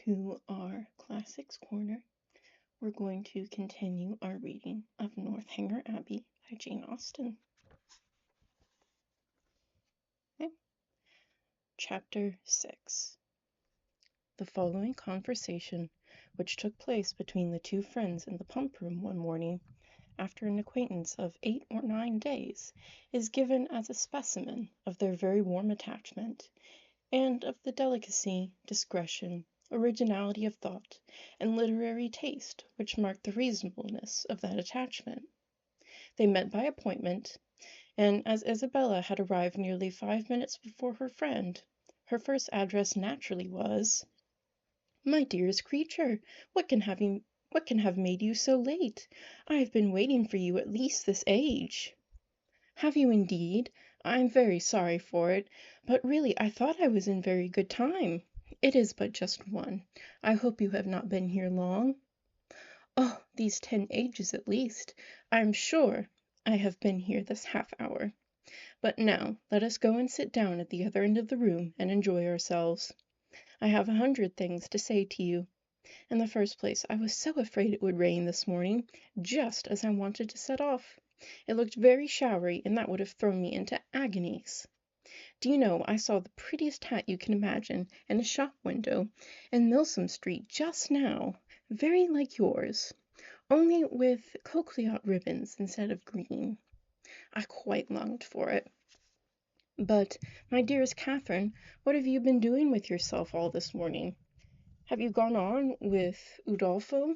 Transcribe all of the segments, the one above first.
to our Classics Corner. We're going to continue our reading of Northanger Abbey by Jane Austen. Okay. Chapter 6. The following conversation, which took place between the two friends in the pump room one morning, after an acquaintance of 8 or 9 days, is given as a specimen of their very warm attachment, and of the delicacy, discretion, originality of thought, and literary taste which marked the reasonableness of that attachment. They met by appointment, and as Isabella had arrived nearly 5 minutes before her friend, her first address naturally was, "My dearest creature, what can have made you so late? I have been waiting for you at least this age." "Have you indeed? I am very sorry for it, but really I thought I was in very good time. It is but just 1. I hope you have not been here long." "Oh, these 10 ages at least. I am sure I have been here this half-hour. But now let us go and sit down at the other end of the room and enjoy ourselves. I have 100 things to say to you. In the first place, I was so afraid it would rain this morning, just as I wanted to set off. It looked very showery, and that would have thrown me into agonies. Do you know, I saw the prettiest hat you can imagine in a shop window in Milsom Street just now, very like yours, only with coquelicot ribbons instead of green. I quite longed for it. But, my dearest Catherine, what have you been doing with yourself all this morning? Have you gone on with Udolpho?"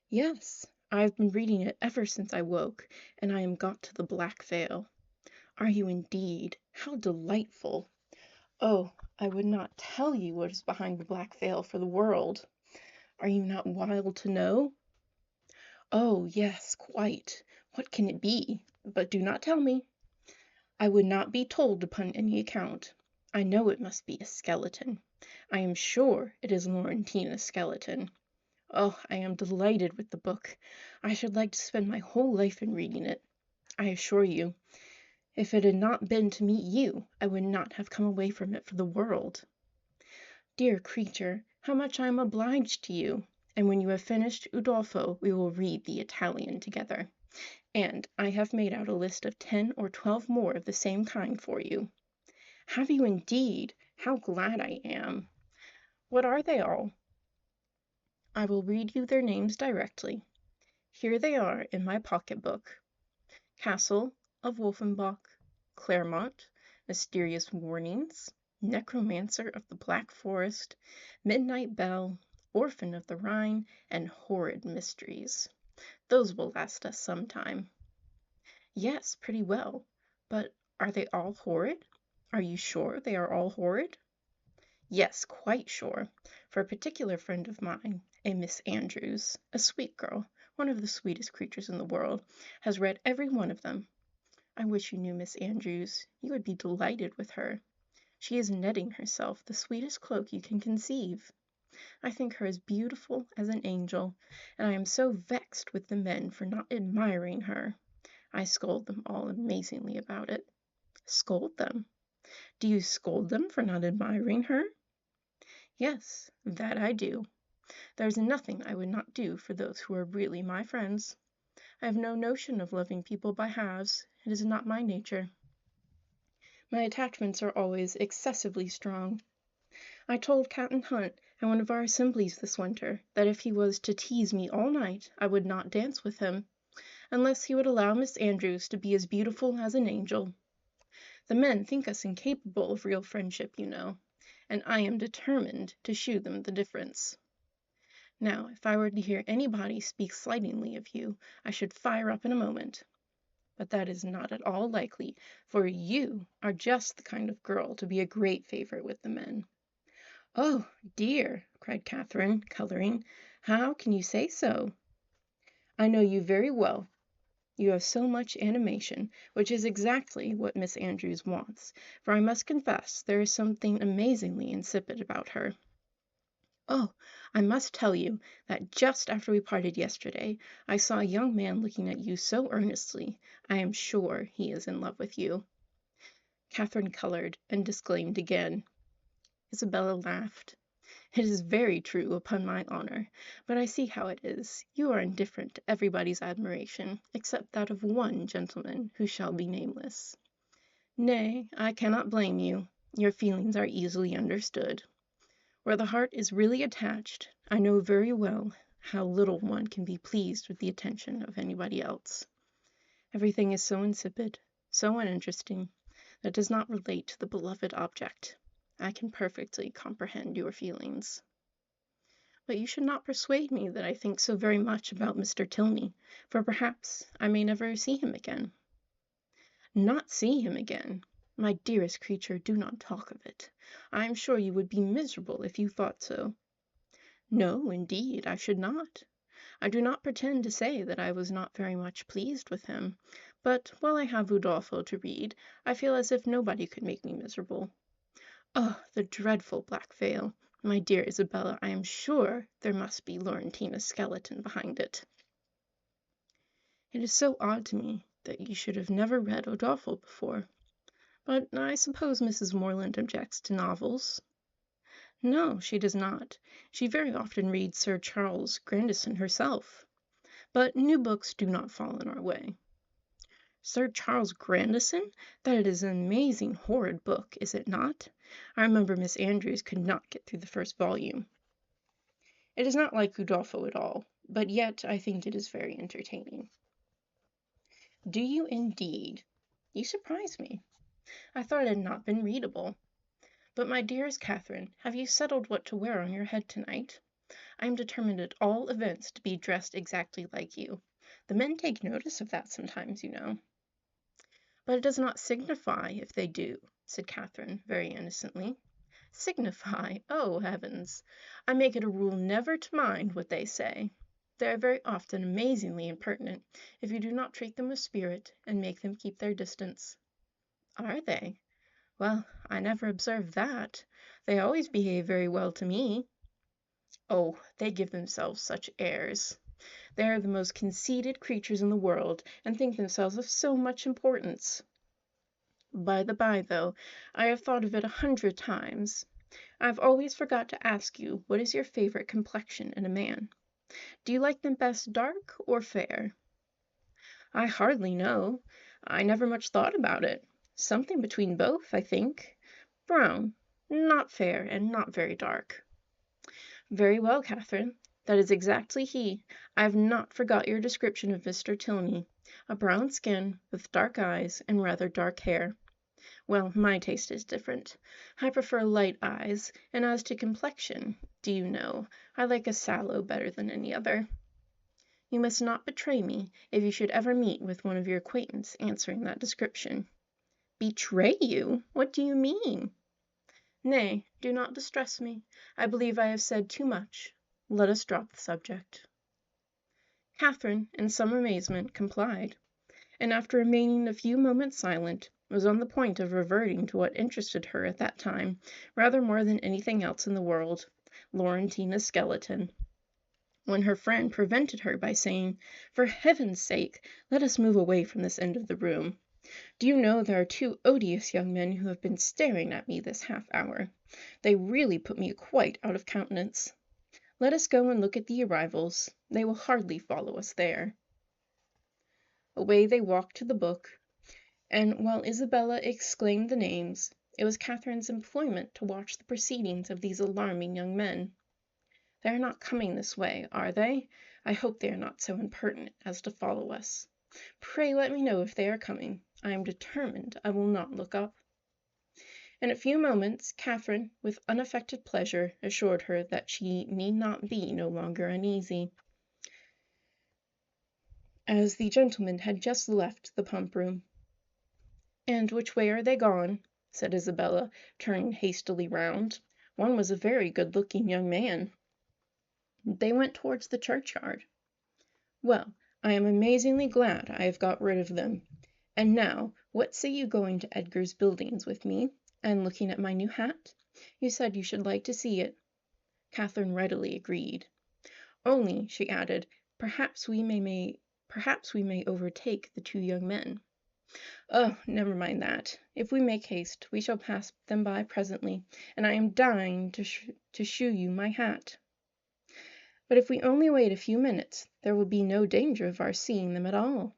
"Yes, I have been reading it ever since I woke, and I am got to the Black Veil." "Are you indeed? How delightful! Oh, I would not tell you what is behind the Black Veil for the world. Are you not wild to know?" "Oh, yes, quite. What can it be? But do not tell me." "I would not be told upon any account. I know it must be a skeleton. I am sure it is Laurentina's skeleton. Oh, I am delighted with the book. I should like to spend my whole life in reading it. I assure you, if it had not been to meet you, I would not have come away from it for the world." "Dear creature, how much I am obliged to you! And when you have finished Udolpho, we will read the Italian together. And I have made out a list of 10 or 12 more of the same kind for you." "Have you indeed? How glad I am! What are they all?" "I will read you their names directly. Here they are in my pocket-book: Castle of Wolfenbach, Claremont, Mysterious Warnings, Necromancer of the Black Forest, Midnight Bell, Orphan of the Rhine, and Horrid Mysteries. Those will last us some time." "Yes, pretty well. But are they all horrid? Are you sure they are all horrid?" "Yes, quite sure, for a particular friend of mine, a Miss Andrews, a sweet girl, one of the sweetest creatures in the world, has read every one of them. I wish you knew Miss Andrews. You would be delighted with her. She is netting herself the sweetest cloak you can conceive. I think her as beautiful as an angel, and I am so vexed with the men for not admiring her. I scold them all amazingly about it." "Scold them? Do you scold them for not admiring her?" "Yes, that I do. There is nothing I would not do for those who are really my friends. I have no notion of loving people by halves. It is not my nature. My attachments are always excessively strong. I told Captain Hunt at one of our assemblies this winter that if he was to tease me all night I would not dance with him, unless he would allow Miss Andrews to be as beautiful as an angel. The men think us incapable of real friendship, you know, and I am determined to shew them the difference. Now, if I were to hear anybody speak slightingly of you, I should fire up in a moment. But that is not at all likely, for you are just the kind of girl to be a great favorite with the men." "Oh, dear!" cried Catherine, coloring. "How can you say so?" "I know you very well. You have so much animation, which is exactly what Miss Andrews wants, for I must confess there is something amazingly insipid about her. Oh, I must tell you that just after we parted yesterday, I saw a young man looking at you so earnestly, I am sure he is in love with you." Catherine colored and disclaimed again. Isabella laughed. It is very true, upon my honor, but I see how it is. You are indifferent to everybody's admiration, except that of one gentleman who shall be nameless. Nay, I cannot blame you. Your feelings are easily understood. Where the heart is really attached, I know very well how little one can be pleased with the attention of anybody else. Everything is so insipid, so uninteresting, that does not relate to the beloved object. I can perfectly comprehend your feelings. But you should not persuade me that I think so very much about Mr. Tilney, for perhaps I may never see him again. Not see him again! My dearest creature, do not talk of it. I am sure you would be miserable if you thought so. No, indeed, I should not. I do not pretend to say that I was not very much pleased with him, but while I have Udolpho to read, I feel as if nobody could make me miserable. Oh, the dreadful black veil! My dear Isabella, I am sure there must be Laurentina's skeleton behind it. It is so odd to me that you should have never read Udolpho before. But I suppose Mrs. Morland objects to novels. No, she does not. She very often reads Sir Charles Grandison herself. But new books do not fall in our way. Sir Charles Grandison? That is an amazing, horrid book, is it not? I remember Miss Andrews could not get through the first volume. It is not like Udolpho at all, but yet I think it is very entertaining. Do you indeed? You surprise me. I thought it had not been readable. But, my dearest Catherine, have you settled what to wear on your head tonight? I am determined at all events to be dressed exactly like you. The men take notice of that sometimes, you know. But it does not signify if they do, said Catherine, very innocently. Signify? Oh, heavens! I make it a rule never to mind what they say. They are very often amazingly impertinent, if you do not treat them with spirit, and make them keep their distance. Are they? Well, I never observed that. They always behave very well to me. Oh, they give themselves such airs. They are the most conceited creatures in the world, and think themselves of so much importance. By the by, though, I have thought of it 100 times. I have always forgot to ask you what is your favorite complexion in a man. Do you like them best dark or fair? I hardly know. I never much thought about it. Something between both, I think. Brown, not fair and not very dark. Very well, Catherine. That is exactly he. I have not forgot your description of Mr. Tilney. A brown skin, with dark eyes, and rather dark hair. Well, my taste is different. I prefer light eyes, and as to complexion, do you know, I like a sallow better than any other. You must not betray me if you should ever meet with one of your acquaintance answering that description. Betray you? What do you mean? Nay, do not distress me. I believe I have said too much. Let us drop the subject. Catherine, in some amazement, complied, and after remaining a few moments silent, was on the point of reverting to what interested her at that time rather more than anything else in the world, Laurentina's skeleton, when her friend prevented her by saying, "For heaven's sake, let us move away from this end of the room. Do you know there are 2 odious young men who have been staring at me this half-hour. They really put me quite out of countenance. Let us go and look at the arrivals. They will hardly follow us there." Away they walked to the book, and while Isabella exclaimed the names, it was Catherine's employment to watch the proceedings of these alarming young men. They are not coming this way, are they? I hope they are not so impertinent as to follow us. Pray let me know if they are coming. I am determined I will not look up. In a few moments, Catherine, with unaffected pleasure, assured her that she need not be no longer uneasy, as the gentlemen had just left the pump-room. "And which way are they gone?" said Isabella, turning hastily round. "One was a very good-looking young man." "They went towards the churchyard." "Well, I am amazingly glad I have got rid of them. And now, what say you going to Edgar's Buildings with me, and looking at my new hat? You said you should like to see it." Catherine readily agreed. "Only," she added, perhaps we may overtake the 2 young men." Oh, never mind that. If we make haste, we shall pass them by presently, and I am dying to shew you my hat. But if we only wait a few minutes, there will be no danger of our seeing them at all.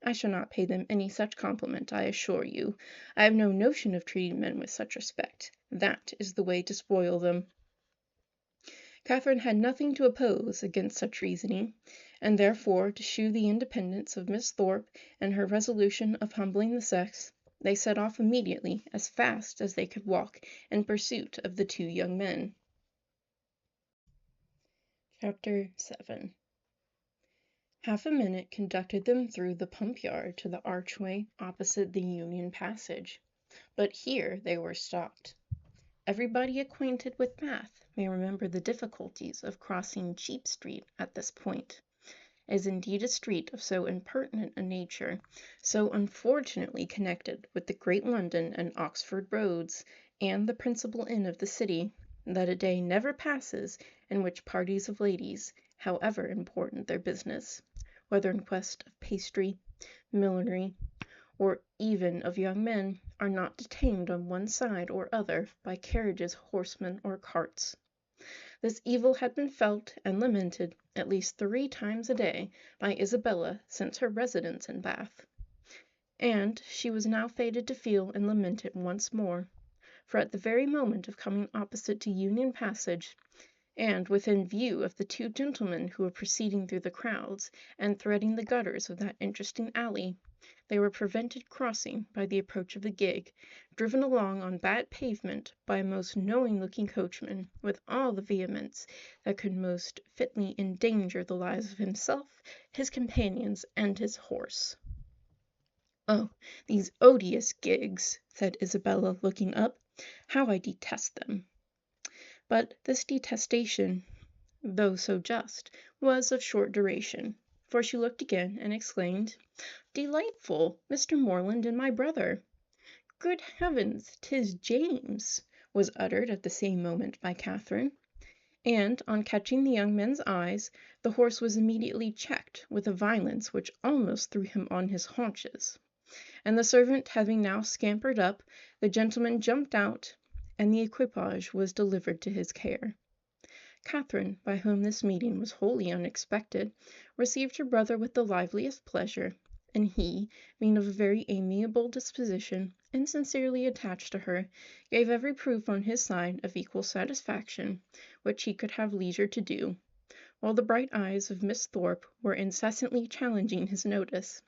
I shall not pay them any such compliment, I assure you. I have no notion of treating men with such respect. That is the way to spoil them. Catherine had nothing to oppose against such reasoning, and therefore, to shew the independence of Miss Thorpe and her resolution of humbling the sex, they set off immediately, as fast as they could walk, in pursuit of the two young men. Chapter 7. Half a minute conducted them through the pump yard to the archway opposite the Union Passage, but here they were stopped. Everybody acquainted with Bath may remember the difficulties of crossing Cheap Street at this point. It is indeed a street of so impertinent a nature, so unfortunately connected with the great London and Oxford roads, and the principal inn of the city, that a day never passes in which parties of ladies, however important their business, whether in quest of pastry, millinery, or even of young men, are not detained on one side or other by carriages, horsemen, or carts. This evil had been felt and lamented at least 3 times a day by Isabella since her residence in Bath, and she was now fated to feel and lament it once more, for at the very moment of coming opposite to Union Passage, and within view of the 2 gentlemen who were proceeding through the crowds and threading the gutters of that interesting alley, they were prevented crossing by the approach of the gig, driven along on that pavement by a most knowing-looking coachman, with all the vehemence that could most fitly endanger the lives of himself, his companions, and his horse. "Oh, these odious gigs!" said Isabella, looking up. "How I detest them!" But this detestation, though so just, was of short duration, for she looked again and exclaimed, "Delightful! Mr. Morland and my brother!" "Good heavens, 'tis James!" was uttered at the same moment by Catherine, and, on catching the young men's eyes, the horse was immediately checked with a violence which almost threw him on his haunches, and the servant having now scampered up, the gentleman jumped out, and the equipage was delivered to his care. Catherine, by whom this meeting was wholly unexpected, received her brother with the liveliest pleasure, and he, being of a very amiable disposition, and sincerely attached to her, gave every proof on his side of equal satisfaction, which he could have leisure to do, while the bright eyes of Miss Thorpe were incessantly challenging his notice.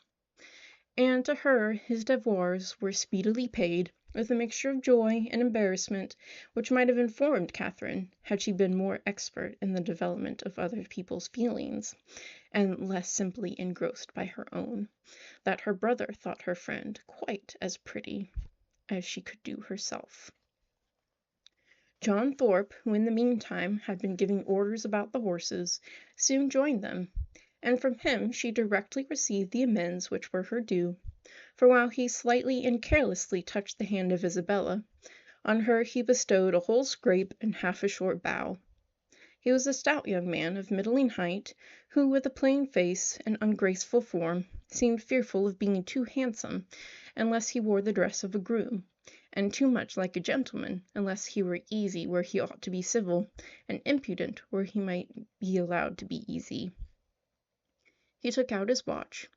And to her his devoirs were speedily paid, with a mixture of joy and embarrassment which might have informed Catherine, had she been more expert in the development of other people's feelings, and less simply engrossed by her own, that her brother thought her friend quite as pretty as she could do herself. John Thorpe, who in the meantime had been giving orders about the horses, soon joined them, and from him she directly received the amends which were her due, for while he slightly and carelessly touched the hand of Isabella, on her he bestowed a whole scrape and half a short bow. He was a stout young man of middling height, who, with a plain face and ungraceful form, seemed fearful of being too handsome unless he wore the dress of a groom, and too much like a gentleman unless he were easy where he ought to be civil, and impudent where he might be allowed to be easy. He took out his watch.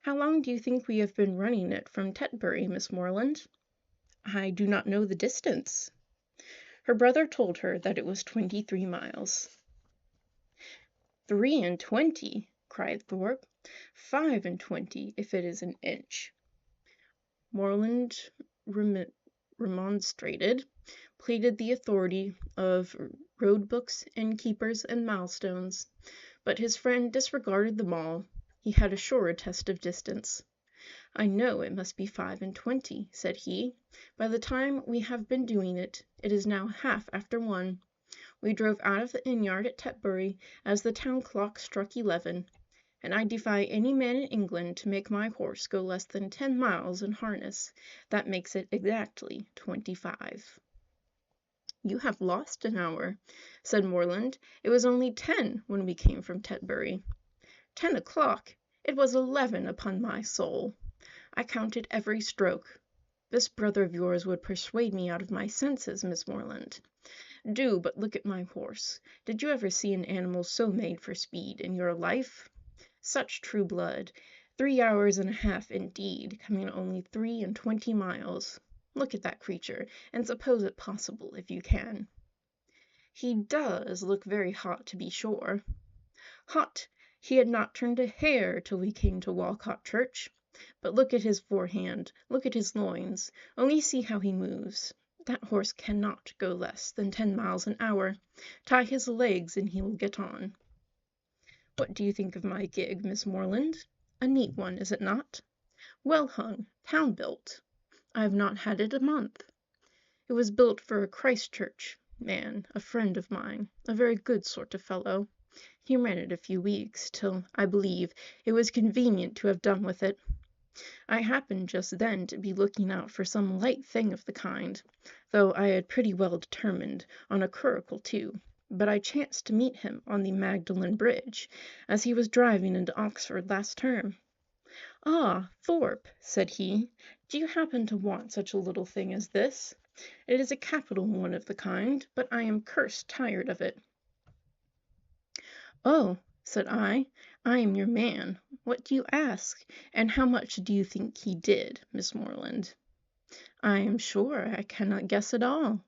"How long do you think we have been running it from Tetbury, Miss Morland?" "I do not know the distance." Her brother told her that it was 23 miles. "23!" cried Thorpe. "25 if it is an inch." Morland remonstrated, pleaded the authority of road books, innkeepers, and milestones, but his friend disregarded them all. He had a surer test of distance. "I know it must be 25, said he. "By the time we have been doing it, it is now half after 1. We drove out of the inn-yard at Tetbury as the town clock struck 11, and I defy any man in England to make my horse go less than 10 miles in harness. That makes it exactly 25. "You have lost an hour," said Morland. "It was only 10 when we came from Tetbury." 10 o'clock! It was 11, upon my soul. I counted every stroke. This brother of yours would persuade me out of my senses, Miss Moreland. Do but look at my horse. Did you ever see an animal so made for speed in your life? Such true blood. 3 hours and a half, indeed, coming only 23 miles. Look at that creature, and suppose it possible, if you can. He does look very hot, to be sure. Hot! He had not turned a hair till we came to Walcot Church. But look at his forehand, look at his loins, only see how he moves. That horse cannot go less than 10 miles an hour. Tie his legs and he will get on. What do you think of my gig, Miss Moreland? A neat one, is it not? Well hung, town built. I have not had it a month. It was built for a Christchurch man, a friend of mine, a very good sort of fellow. He ran it a few weeks, till, I believe, it was convenient to have done with it. I happened just then to be looking out for some light thing of the kind, though I had pretty well determined on a curricle too, but I chanced to meet him on the Magdalen Bridge, as he was driving into Oxford last term. "Ah, Thorpe," said he, "do you happen to want such a little thing as this? It is a capital one of the kind, but I am cursed tired of it." "Oh," said I am your man. What do you ask? And how much do you think he did, Miss Moreland?" "I am sure I cannot guess at all."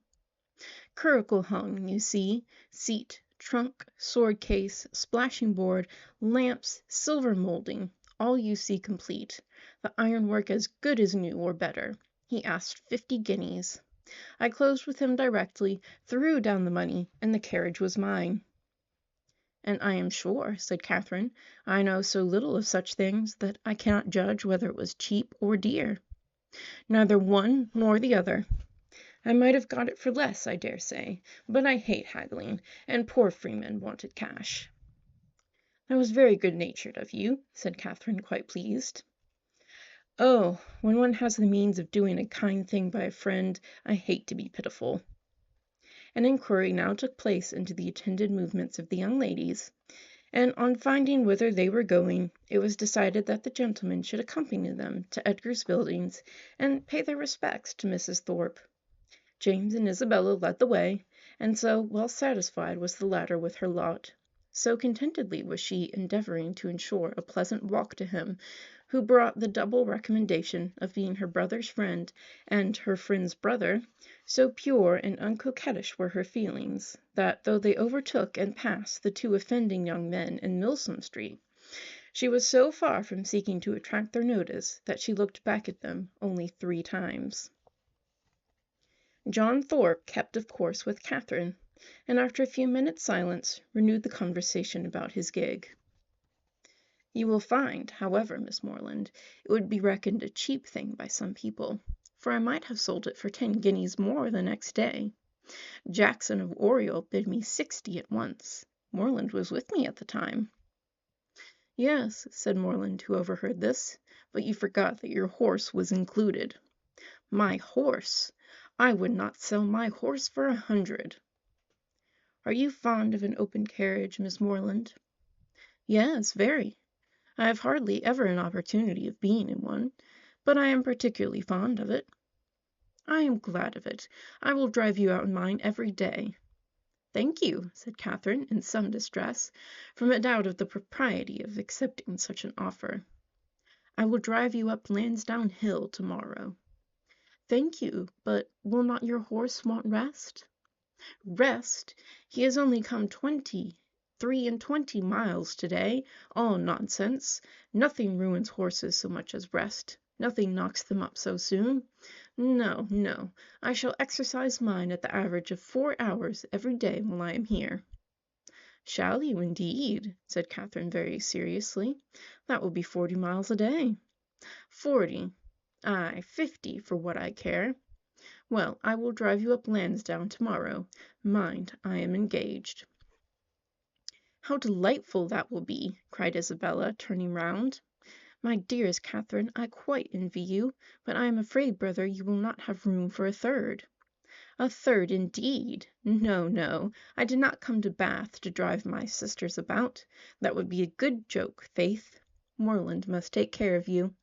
"Curricle hung, you see, seat, trunk, sword case, splashing board, lamps, silver moulding, all you see complete, the ironwork as good as new or better. He asked 50 guineas. I closed with him directly, threw down the money, and the carriage was mine." "And I am sure," said Catherine, "I know so little of such things that I cannot judge whether it was cheap or dear." "Neither one nor the other. I might have got it for less, I dare say, but I hate haggling, and poor Freeman wanted cash." "That was very good-natured of you," said Catherine, quite pleased. "Oh, when one has the means of doing a kind thing by a friend, I hate to be pitiful." An inquiry now took place into the intended movements of the young ladies, and on finding whither they were going, it was decided that the gentlemen should accompany them to Edgar's Buildings and pay their respects to Mrs. Thorpe. James and Isabella led the way, and so well satisfied was the latter with her lot, so contentedly was she endeavoring to ensure a pleasant walk to him who brought the double recommendation of being her brother's friend and her friend's brother, so pure and uncoquettish were her feelings, that though they overtook and passed the 2 offending young men in Milsom Street, she was so far from seeking to attract their notice that she looked back at them only 3 times. John Thorpe kept of course with Catherine, and after a few minutes' silence renewed the conversation about his gig. "You will find, however, Miss Moreland, it would be reckoned a cheap thing by some people, for I might have sold it for 10 guineas more the next day. Jackson of Oriel bid me 60 at once. Moreland was with me at the time." "Yes," said Moreland, who overheard this, "but you forgot that your horse was included." "My horse! I would not sell my horse for 100. "Are you fond of an open carriage, Miss Moreland?" "Yes, very. I have hardly ever an opportunity of being in one, but I am particularly fond of it." "I am glad of it. I will drive you out in mine every day." "Thank you," said Catherine, in some distress, from a doubt of the propriety of accepting such an offer. "I will drive you up Lansdowne Hill to-morrow." "Thank you, but will not your horse want rest?" "Rest! He has only come 23 miles to-day. All nonsense. Nothing ruins horses so much as rest. Nothing knocks them up so soon. No, no, I shall exercise mine at the average of 4 hours every day while I am here." "Shall you, indeed?" said Catherine very seriously. "That will be 40 miles a day." "40! Aye, 50 for what I care. Well, I will drive you up Lansdowne to-morrow. Mind, I am engaged." "How delightful that will be!" cried Isabella, turning round. "My dearest Catherine, I quite envy you, but I am afraid, brother, you will not have room for a third." "A third, indeed! No, no, I did not come to Bath to drive my sisters about. That would be a good joke, faith. Moreland must take care of you."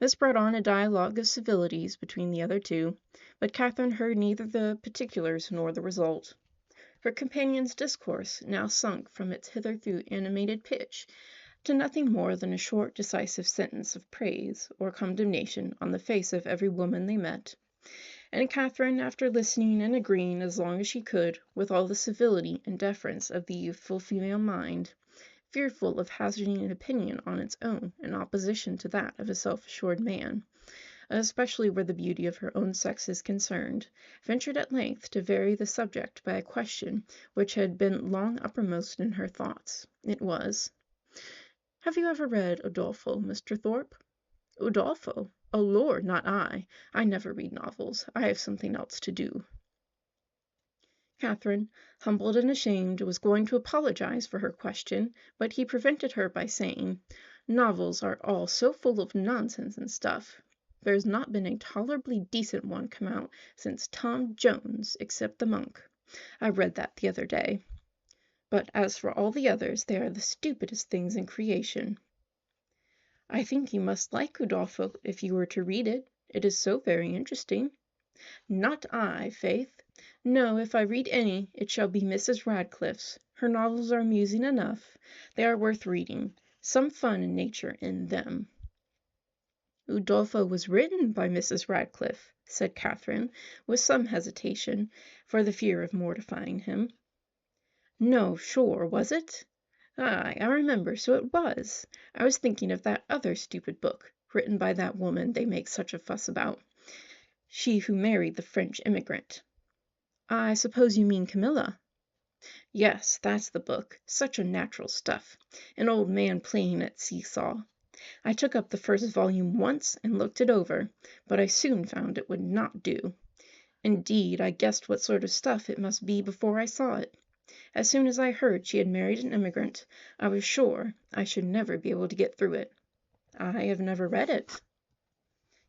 This brought on a dialogue of civilities between the other two, but Catherine heard neither the particulars nor the result. Her companion's discourse now sunk from its hitherto animated pitch to nothing more than a short, decisive sentence of praise or condemnation on the face of every woman they met. And Catherine, after listening and agreeing as long as she could with all the civility and deference of the youthful female mind, fearful of hazarding an opinion on its own in opposition to that of a self-assured man, especially where the beauty of her own sex is concerned, ventured at length to vary the subject by a question which had been long uppermost in her thoughts. It was, "Have you ever read Udolpho, Mr. Thorpe?" "Udolpho? Oh, Lord, not I. I never read novels. I have something else to do." Catherine, humbled and ashamed, was going to apologize for her question, but he prevented her by saying, "Novels are all so full of nonsense and stuff. There's not been a tolerably decent one come out since Tom Jones, except The Monk. I read that the other day. But as for all the others, they are the stupidest things in creation." "I think you must like Udolpho if you were to read it. It is so very interesting." "Not I, faith. No, if I read any, it shall be Mrs. Radcliffe's. Her novels are amusing enough. They are worth reading. Some fun in nature in them." "Udolpho was written by Mrs. Radcliffe," said Catherine, with some hesitation, for the fear of mortifying him. "No, sure, was it? Aye, I remember, so it was. I was thinking of that other stupid book, written by that woman they make such a fuss about. She who married the French immigrant." "I suppose you mean Camilla." "Yes, that's the book. Such unnatural stuff. An old man playing at see-saw. I took up the first volume once and looked it over, but I soon found it would not do. Indeed, I guessed what sort of stuff it must be before I saw it. As soon as I heard she had married an immigrant, I was sure I should never be able to get through it." "I have never read it."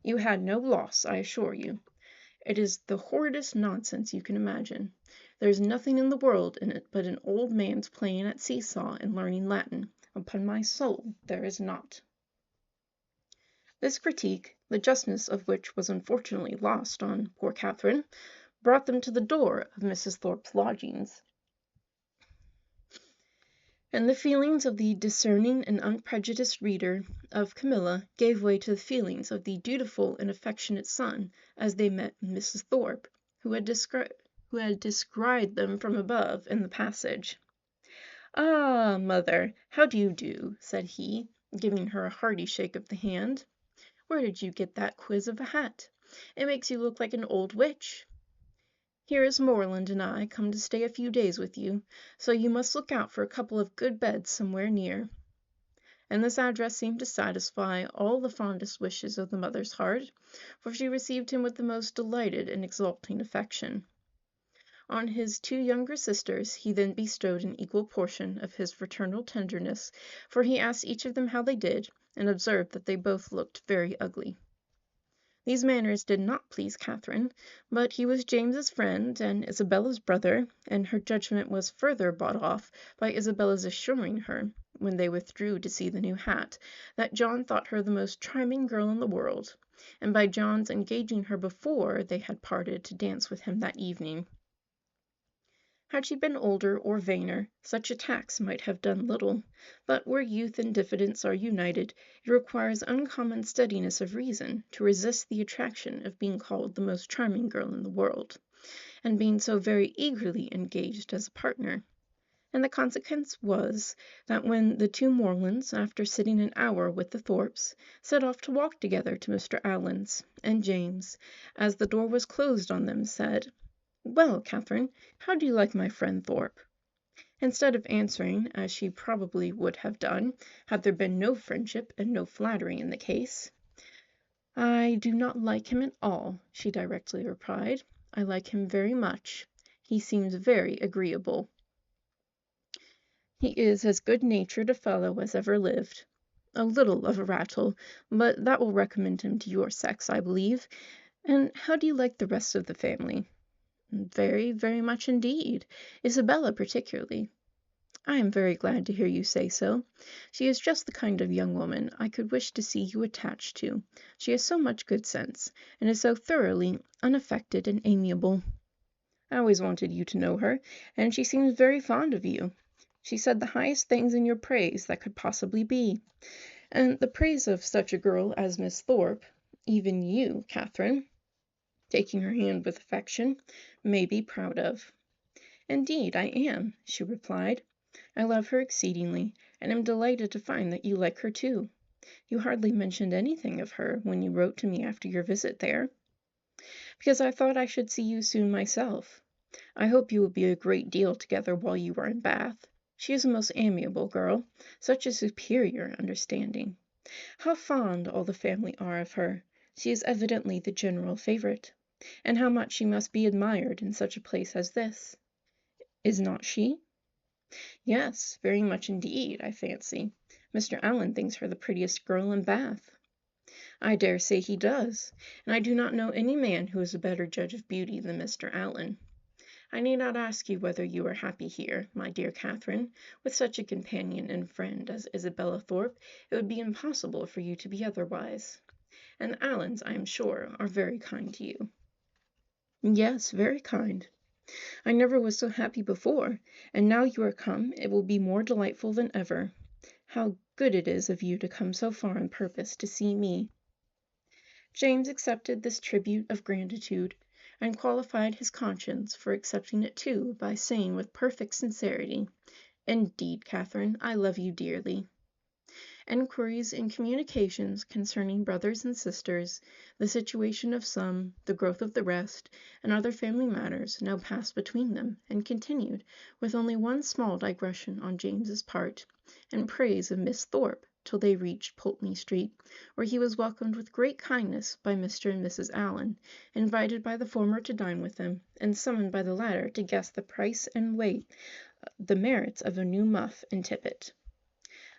"You had no loss, I assure you. It is the horridest nonsense you can imagine. There's nothing in the world in it but an old man's playing at see-saw and learning Latin. Upon my soul, there is not." This critique, the justness of which was unfortunately lost on poor Catherine, brought them to the door of Mrs. Thorpe's lodgings, and the feelings of the discerning and unprejudiced reader of Camilla gave way to the feelings of the dutiful and affectionate son as they met Mrs. Thorpe, who had descried them from above in the passage. "Ah, mother, how do you do?" said he, giving her a hearty shake of the hand. "Where did you get that quiz of a hat? It makes you look like an old witch. Here is Morland and I come to stay a few days with you, so you must look out for a couple of good beds somewhere near." And this address seemed to satisfy all the fondest wishes of the mother's heart, for she received him with the most delighted and exulting affection. On his two younger sisters he then bestowed an equal portion of his fraternal tenderness, for he asked each of them how they did, and observed that they both looked very ugly. These manners did not please Catherine, but he was James's friend and Isabella's brother, and her judgment was further bought off by Isabella's assuring her, when they withdrew to see the new hat, that John thought her the most charming girl in the world, and by John's engaging her before they had parted to dance with him that evening. Had she been older or vainer, such attacks might have done little, but where youth and diffidence are united, it requires uncommon steadiness of reason to resist the attraction of being called the most charming girl in the world, and being so very eagerly engaged as a partner. And the consequence was, that when the two Morlands, after sitting an hour with the Thorpes, set off to walk together to Mr. Allen's, and James, as the door was closed on them, said, "Well, Catherine, how do you like my friend Thorpe?" Instead of answering, as she probably would have done, had there been no friendship and no flattery in the case, "I do not like him at all," she directly replied. "I like him very much. He seems very agreeable. He is as good-natured a fellow as ever lived. A little of a rattle, but that will recommend him to your sex, I believe. And how do you like the rest of the family?" "Very, very much indeed. Isabella particularly." I am very glad to hear you say so. She is just the kind of young woman I could wish to see you attached to. She has so much good sense, and is so thoroughly unaffected and amiable. I always wanted you to know her, and she seems very fond of you. She said the highest things in your praise that could possibly be, and the praise of such a girl as Miss Thorpe, even you, Catherine, taking her hand with affection, may be proud of. Indeed, I am, she replied. I love her exceedingly, and am delighted to find that you like her too. You hardly mentioned anything of her when you wrote to me after your visit there. Because I thought I should see you soon myself. I hope you will be a great deal together while you are in Bath. She is a most amiable girl, such a superior understanding. How fond all the family are of her! She is evidently the general favorite. And how much she must be admired in such a place as this. Is not she? Yes, very much indeed, I fancy. Mr. Allen thinks her the prettiest girl in Bath. I dare say he does, and I do not know any man who is a better judge of beauty than Mr. Allen. I need not ask you whether you are happy here, my dear Catherine. With such a companion and friend as Isabella Thorpe, it would be impossible for you to be otherwise. And the Allens, I am sure, are very kind to you. Yes, very kind. I never was so happy before, and now you are come, it will be more delightful than ever. How good it is of you to come so far on purpose to see me. James accepted this tribute of gratitude, and qualified his conscience for accepting it too by saying with perfect sincerity, "Indeed, Catherine, I love you dearly." Enquiries and communications concerning brothers and sisters, the situation of some, the growth of the rest, and other family matters now passed between them, and continued, with only one small digression on James's part, and praise of Miss Thorpe, till they reached Pulteney Street, where he was welcomed with great kindness by Mr. and Mrs. Allen, invited by the former to dine with them, and summoned by the latter to guess the price and weight, the merits of a new muff and tippet.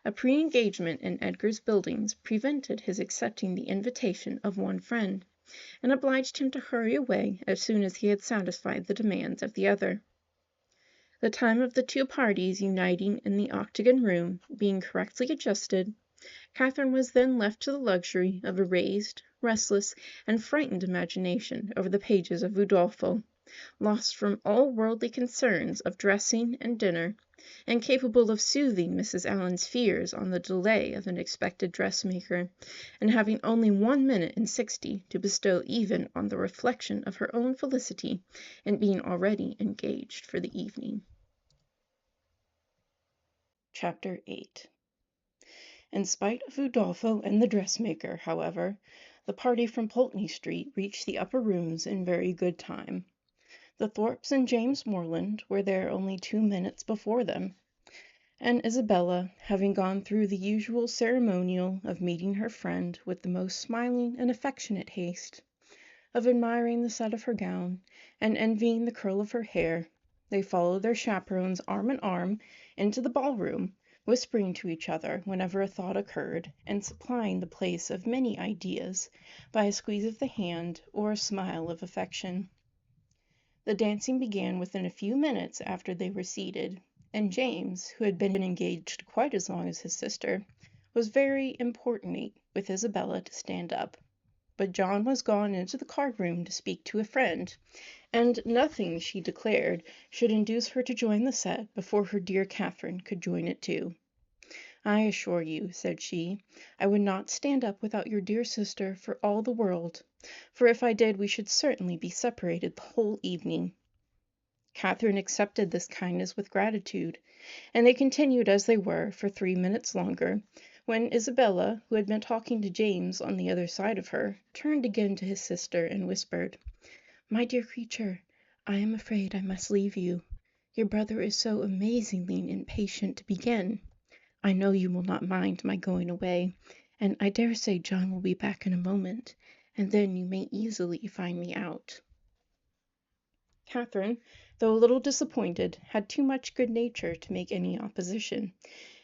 A pre-engagement in Edgar's Buildings prevented his accepting the invitation of one friend, and obliged him to hurry away as soon as he had satisfied the demands of the other. The time of the two parties uniting in the octagon room being correctly adjusted, Catherine was then left to the luxury of a raised, restless, and frightened imagination over the pages of Udolpho, lost from all worldly concerns of dressing and dinner, and capable of soothing Mrs. Allen's fears on the delay of an expected dressmaker, and having only 1 minute in 60 to bestow even on the reflection of her own felicity in being already engaged for the evening. Chapter 8. In spite of Udolpho and the dressmaker, however, the party from Pulteney Street reached the upper rooms in very good time. The Thorpes and James Morland were there only 2 minutes before them, and Isabella, having gone through the usual ceremonial of meeting her friend with the most smiling and affectionate haste, of admiring the set of her gown, and envying the curl of her hair, they followed their chaperons arm in arm into the ballroom, whispering to each other whenever a thought occurred, and supplying the place of many ideas by a squeeze of the hand or a smile of affection. The dancing began within a few minutes after they were seated, and James, who had been engaged quite as long as his sister, was very importunate with Isabella to stand up. But John was gone into the card-room to speak to a friend, and nothing, she declared, should induce her to join the set before her dear Catherine could join it too. "I assure you," said she, "I would not stand up without your dear sister for all the world, for if I did we should certainly be separated the whole evening." Catherine accepted this kindness with gratitude, and they continued as they were for 3 minutes longer, when Isabella, who had been talking to James on the other side of her, turned again to his sister and whispered, "My dear creature, I am afraid I must leave you. Your brother is so amazingly impatient to begin. I know you will not mind my going away, and I dare say John will be back in a moment, and then you may easily find me out." Catherine, though a little disappointed, had too much good nature to make any opposition,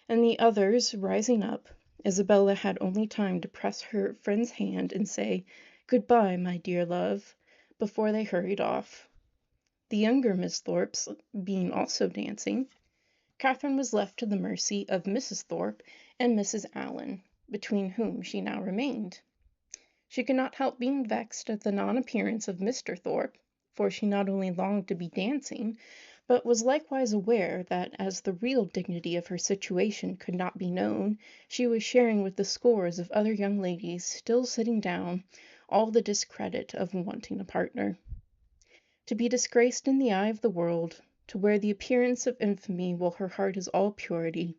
and the others rising up, Isabella had only time to press her friend's hand and say, "Good-bye, my dear love," before they hurried off. The younger Miss Thorpes being also dancing, Catherine was left to the mercy of Mrs. Thorpe and Mrs. Allen, between whom she now remained. She could not help being vexed at the non-appearance of Mr. Thorpe, for she not only longed to be dancing, but was likewise aware that as the real dignity of her situation could not be known, she was sharing with the scores of other young ladies still sitting down all the discredit of wanting a partner. To be disgraced in the eye of the world, to wear the appearance of infamy while her heart is all purity,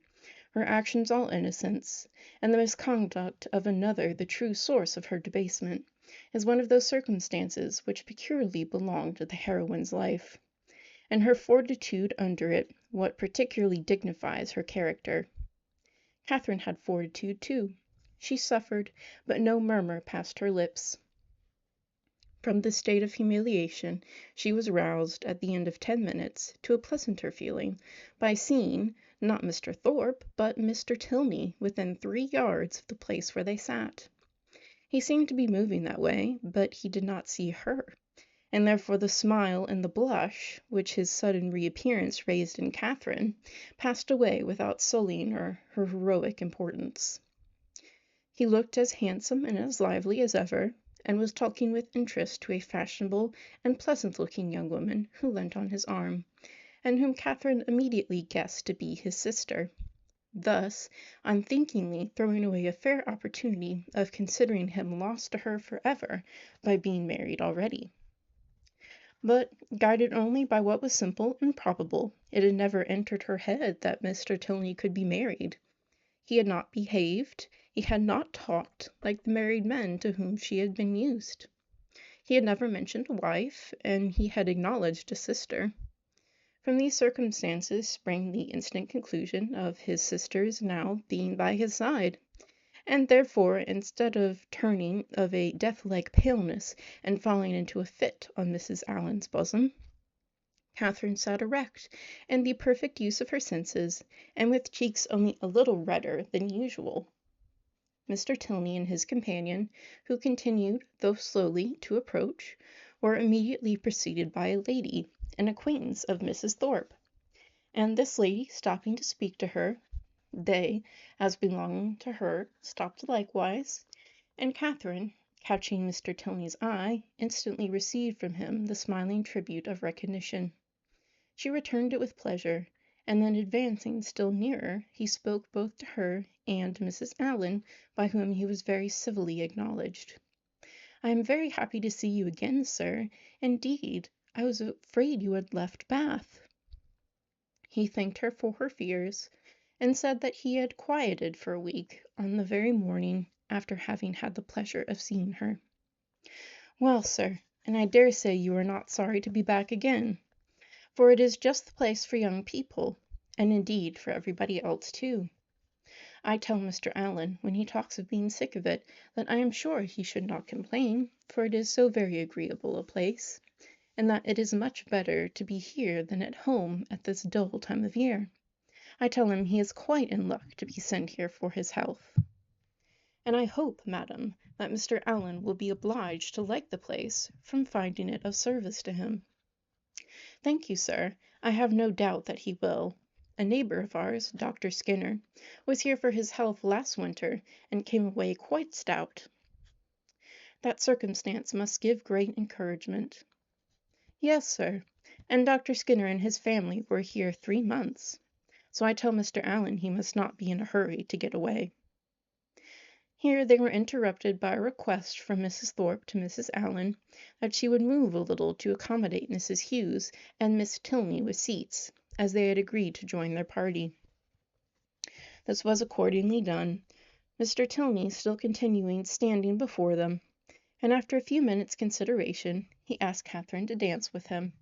her actions all innocence, and the misconduct of another the true source of her debasement, is one of those circumstances which peculiarly belong to the heroine's life, and her fortitude under it what particularly dignifies her character. Catherine had fortitude too. She suffered, but no murmur passed her lips. From this state of humiliation she was roused, at the end of 10 minutes, to a pleasanter feeling, by seeing, not Mr. Thorpe, but Mr. Tilney, within 3 yards of the place where they sat. He seemed to be moving that way, but he did not see her, and therefore the smile and the blush, which his sudden reappearance raised in Catherine, passed away without sullying her heroic importance. He looked as handsome and as lively as ever, and was talking with interest to a fashionable and pleasant-looking young woman who leant on his arm, and whom Catherine immediately guessed to be his sister, thus unthinkingly throwing away a fair opportunity of considering him lost to her forever by being married already. But, guided only by what was simple and probable, it had never entered her head that Mr. Tilney could be married. He had not behaved, he had not talked like the married men to whom she had been used. He had never mentioned a wife, and he had acknowledged a sister. From these circumstances sprang the instant conclusion of his sister's now being by his side, and therefore, instead of turning of a death-like paleness and falling into a fit on Mrs. Allen's bosom, Catherine sat erect, in the perfect use of her senses, and with cheeks only a little redder than usual. Mr. Tilney and his companion, who continued, though slowly, to approach, were immediately preceded by a lady, an acquaintance of Mrs. Thorpe, and this lady stopping to speak to her, they, as belonging to her, stopped likewise, and Catherine, catching Mr. Tilney's eye, instantly received from him the smiling tribute of recognition. She returned it with pleasure, and then advancing still nearer, he spoke both to her and Mrs. Allen, by whom he was very civilly acknowledged. "I am very happy to see you again, sir. Indeed, I was afraid you had left Bath." He thanked her for her fears, and said that he had quieted for a week on the very morning after having had the pleasure of seeing her. "Well, sir, and I dare say you are not sorry to be back again, for it is just the place for young people, and indeed for everybody else too. I tell Mr. Allen, when he talks of being sick of it, that I am sure he should not complain, for it is so very agreeable a place, and that it is much better to be here than at home at this dull time of year. I tell him he is quite in luck to be sent here for his health. And I hope, madam, that Mr. Allen will be obliged to like the place, from finding it of service to him." "Thank you, sir. I have no doubt that he will. A neighbor of ours, Dr. Skinner, was here for his health last winter, and came away quite stout. That circumstance must give great encouragement." "Yes, sir, and Dr. Skinner and his family were here 3 months. So I tell Mr. Allen he must not be in a hurry to get away." Here they were interrupted by a request from Mrs. Thorpe to Mrs. Allen that she would move a little to accommodate Mrs. Hughes and Miss Tilney with seats, as they had agreed to join their party. This was accordingly done, Mr. Tilney still continuing standing before them, and after a few minutes' consideration, he asked Catherine to dance with him.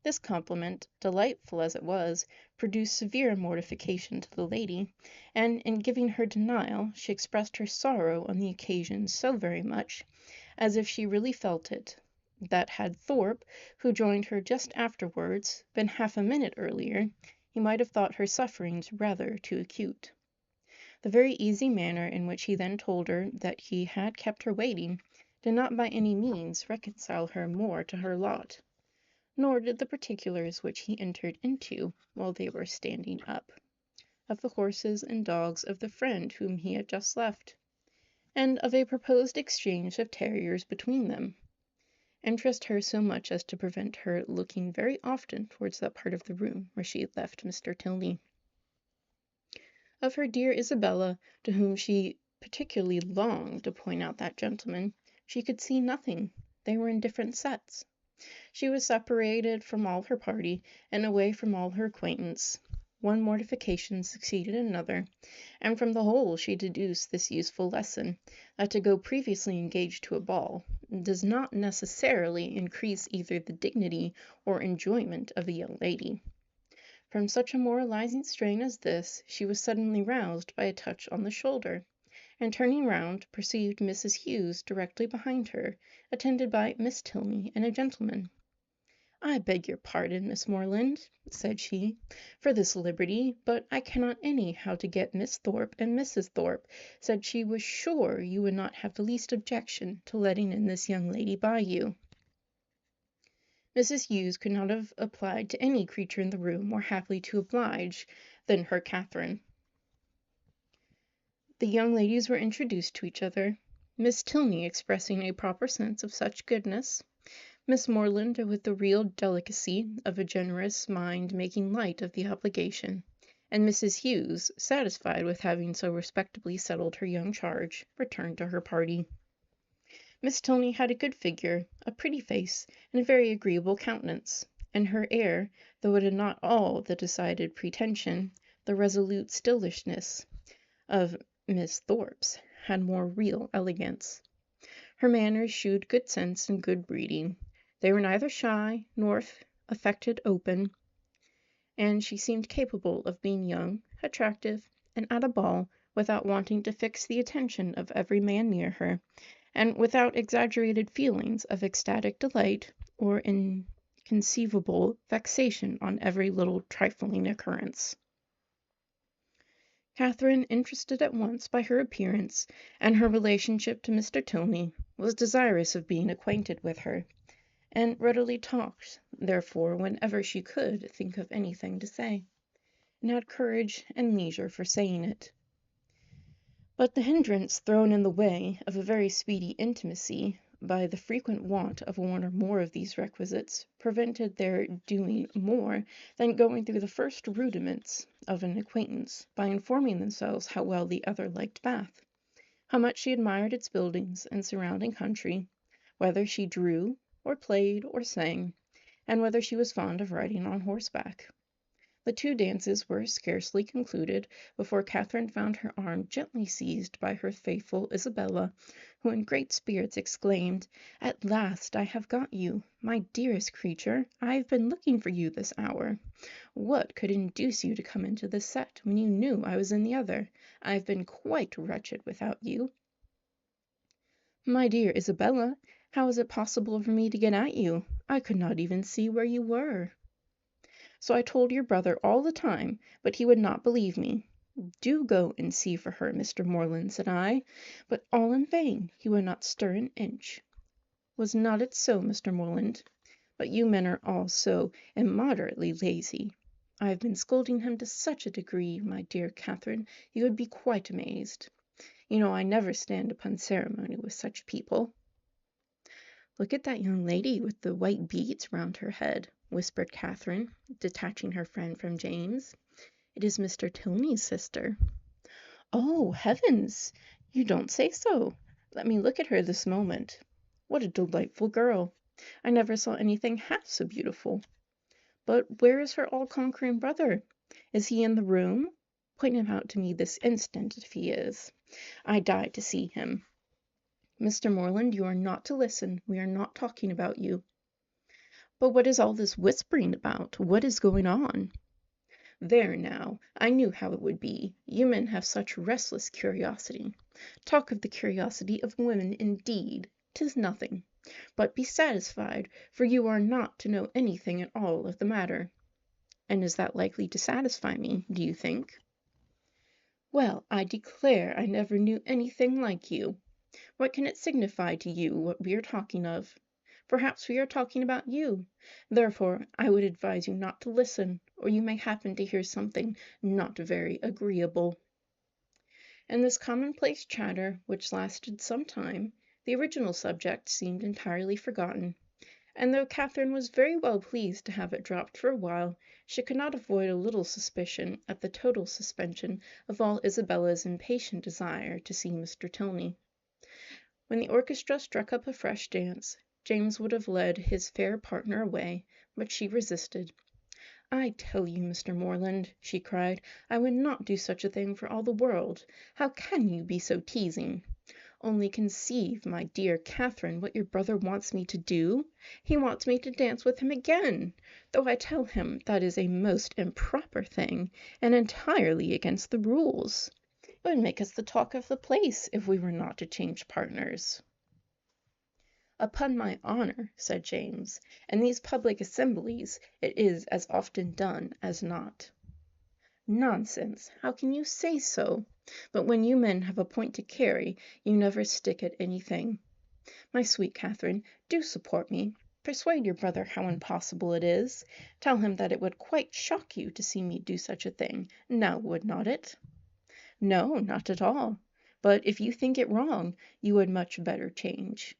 This compliment, delightful as it was, produced severe mortification to the lady, and in giving her denial she expressed her sorrow on the occasion so very much, as if she really felt it, that had Thorpe, who joined her just afterwards, been half a minute earlier, he might have thought her sufferings rather too acute. The very easy manner in which he then told her that he had kept her waiting did not by any means reconcile her more to her lot. nor did the particulars which he entered into while they were standing up, of the horses and dogs of the friend whom he had just left, and of a proposed exchange of terriers between them, interest her so much as to prevent her looking very often towards that part of the room where she had left Mr. Tilney. Of her dear Isabella, to whom she particularly longed to point out that gentleman, she could see nothing. They were in different sets. She was separated from all her party, and away from all her acquaintance. One mortification succeeded another, and from the whole she deduced this useful lesson, that to go previously engaged to a ball does not necessarily increase either the dignity or enjoyment of a young lady. From such a moralizing strain as this, she was suddenly roused by a touch on the shoulder, and turning round, perceived Mrs. Hughes directly behind her, attended by Miss Tilney and a gentleman. "I beg your pardon, Miss Morland," said she, "for this liberty, but I cannot anyhow to get Miss Thorpe, and Mrs. Thorpe said she was sure you would not have the least objection to letting in this young lady by you." Mrs. Hughes could not have applied to any creature in the room more happily to oblige than her Catherine. The young ladies were introduced to each other, Miss Tilney expressing a proper sense of such goodness, Miss Morland with the real delicacy of a generous mind making light of the obligation, and Mrs. Hughes, satisfied with having so respectably settled her young charge, returned to her party. Miss Tilney had a good figure, a pretty face, and a very agreeable countenance, and her air, though it had not all the decided pretension, the resolute stillishness, of Miss Thorpe's, had more real elegance. Her manners shewed good sense and good breeding. They were neither shy nor affected open, and she seemed capable of being young, attractive, and at a ball without wanting to fix the attention of every man near her, and without exaggerated feelings of ecstatic delight or inconceivable vexation on every little trifling occurrence. Catherine, interested at once by her appearance and her relationship to Mr. Tilney, was desirous of being acquainted with her, and readily talked, therefore, whenever she could think of anything to say, and had courage and leisure for saying it. But the hindrance thrown in the way of a very speedy intimacy by the frequent want of one or more of these requisites prevented their doing more than going through the first rudiments of an acquaintance by informing themselves how well the other liked Bath, how much she admired its buildings and surrounding country, whether she drew, or played, or sang, and whether she was fond of riding on horseback. The 2 dances were scarcely concluded before Catherine found her arm gently seized by her faithful Isabella, who in great spirits exclaimed, "At last I have got you, my dearest creature. I have been looking for you this hour. What could induce you to come into this set when you knew I was in the other? I have been quite wretched without you." "My dear Isabella, how is it possible for me to get at you? I could not even see where you were." "So I told your brother all the time, but he would not believe me. 'Do go and see for her, Mr. Morland,' said I, but all in vain. He would not stir an inch. Was not it so, Mr. Morland? But you men are all so immoderately lazy. I have been scolding him to such a degree, my dear Catherine, you would be quite amazed. You know I never stand upon ceremony with such people." "Look at that young lady with the white beads round her head," whispered Catherine, detaching her friend from James. "It is Mr. Tilney's sister." "Oh, heavens! You don't say so. Let me look at her this moment. What a delightful girl! I never saw anything half so beautiful. But where is her all-conquering brother? Is he in the room? Point him out to me this instant, if he is. I die to see him. Mr. Morland, you are not to listen. We are not talking about you." "But what is all this whispering about? What is going on?" "There now, I knew how it would be. You men have such restless curiosity. Talk of the curiosity of women, indeed! 'Tis nothing. But be satisfied, for you are not to know anything at all of the matter." "And is that likely to satisfy me, do you think?" "Well, I declare I never knew anything like you. What can it signify to you what we are talking of? Perhaps we are talking about you. Therefore, I would advise you not to listen, or you may happen to hear something not very agreeable." In this commonplace chatter, which lasted some time, the original subject seemed entirely forgotten, and though Catherine was very well pleased to have it dropped for a while, she could not avoid a little suspicion at the total suspension of all Isabella's impatient desire to see Mr. Tilney. When the orchestra struck up a fresh dance, James would have led his fair partner away, but she resisted. "I tell you, Mr. Morland," she cried, "I would not do such a thing for all the world. How can you be so teasing? Only conceive, my dear Catherine, what your brother wants me to do. He wants me to dance with him again, though I tell him that is a most improper thing, and entirely against the rules. It would make us the talk of the place if we were not to change partners." "Upon my honor," said James, "in these public assemblies it is as often done as not." "Nonsense! How can you say so? But when you men have a point to carry, you never stick at anything. My sweet Catherine, do support me. Persuade your brother how impossible it is. Tell him that it would quite shock you to see me do such a thing. Now, would not it?" "No, not at all. But if you think it wrong, you would much better change."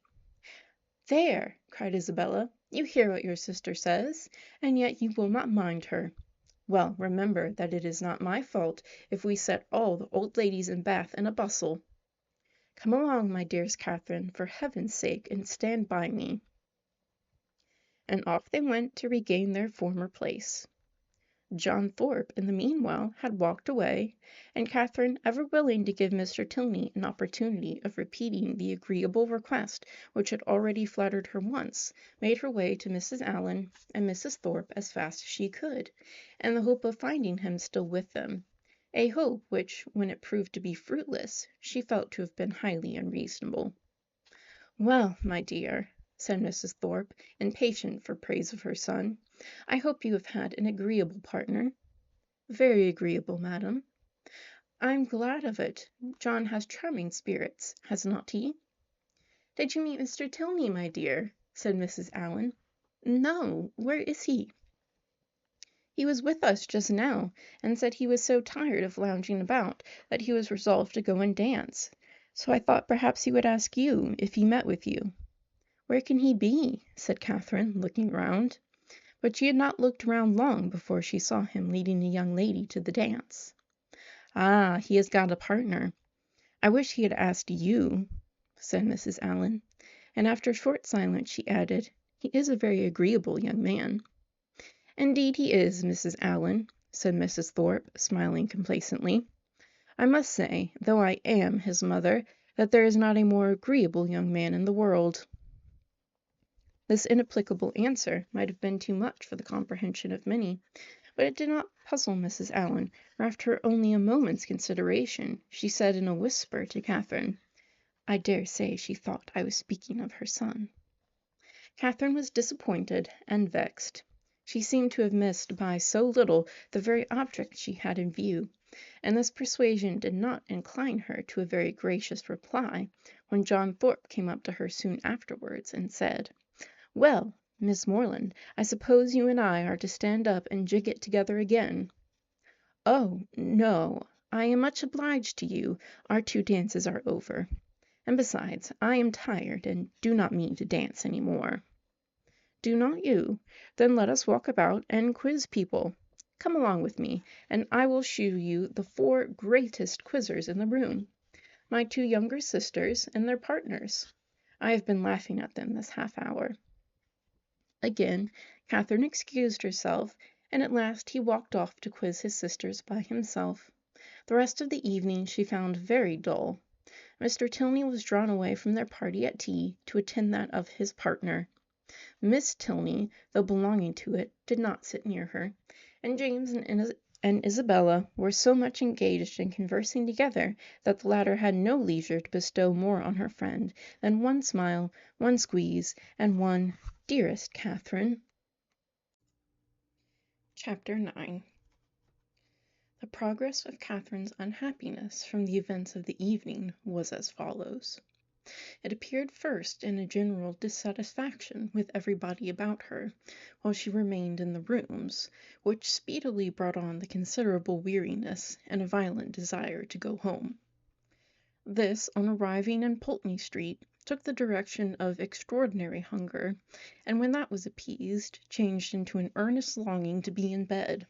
"There!" cried Isabella. "You hear what your sister says, and yet you will not mind her. Well, remember that it is not my fault if we set all the old ladies in Bath in a bustle. Come along, my dearest Catherine, for heaven's sake, and stand by me." And off they went to regain their former place. John Thorpe, in the meanwhile, had walked away, and Catherine, ever willing to give Mr. Tilney an opportunity of repeating the agreeable request which had already flattered her once, made her way to Mrs. Allen and Mrs. Thorpe as fast as she could, in the hope of finding him still with them, a hope which, when it proved to be fruitless, she felt to have been highly unreasonable. "Well, my dear," said Mrs. Thorpe, impatient for praise of her son, "I hope you have had an agreeable partner." "Very agreeable, madam." "I'm glad of it. John has charming spirits, has not he?" "Did you meet Mr. Tilney, my dear?" said Mrs. Allen. "No. Where is he?" "He was with us just now, and said he was so tired of lounging about that he was resolved to go and dance. So I thought perhaps he would ask you if he met with you." "Where can he be?" said Catherine, looking round. But she had not looked round long before she saw him leading a young lady to the dance. "Ah, he has got a partner. I wish he had asked you," said Mrs. Allen, and after a short silence she added, "He is a very agreeable young man." "Indeed he is, Mrs. Allen," said Mrs. Thorpe, smiling complacently. "I must say, though I am his mother, that there is not a more agreeable young man in the world." This inapplicable answer might have been too much for the comprehension of many, but it did not puzzle Mrs. Allen, for after only a moment's consideration, she said in a whisper to Catherine, "I dare say she thought I was speaking of her son." Catherine was disappointed and vexed. She seemed to have missed by so little the very object she had in view, and this persuasion did not incline her to a very gracious reply, when John Thorpe came up to her soon afterwards and said, "Well, Miss Morland, I suppose you and I are to stand up and jig it together again." "Oh, no, I am much obliged to you. Our 2 dances are over. And besides, I am tired, and do not mean to dance any more." "Do not you? Then let us walk about and quiz people. Come along with me, and I will shew you the 4 greatest quizzers in the room, my 2 younger sisters and their partners. I have been laughing at them this half hour." Again Catherine excused herself, and at last he walked off to quiz his sisters by himself. The rest of the evening she found very dull. Mr. Tilney was drawn away from their party at tea to attend that of his partner. Miss Tilney, though belonging to it, did not sit near her, and James and Isabella were so much engaged in conversing together that the latter had no leisure to bestow more on her friend than one smile, one squeeze, and one "Dearest Catherine." Chapter 9. The progress of Catherine's unhappiness from the events of the evening was as follows. It appeared first in a general dissatisfaction with everybody about her, while she remained in the rooms, which speedily brought on the considerable weariness and a violent desire to go home. This, on arriving in Pulteney Street, took the direction of extraordinary hunger, and when that was appeased, changed into an earnest longing to be in bed.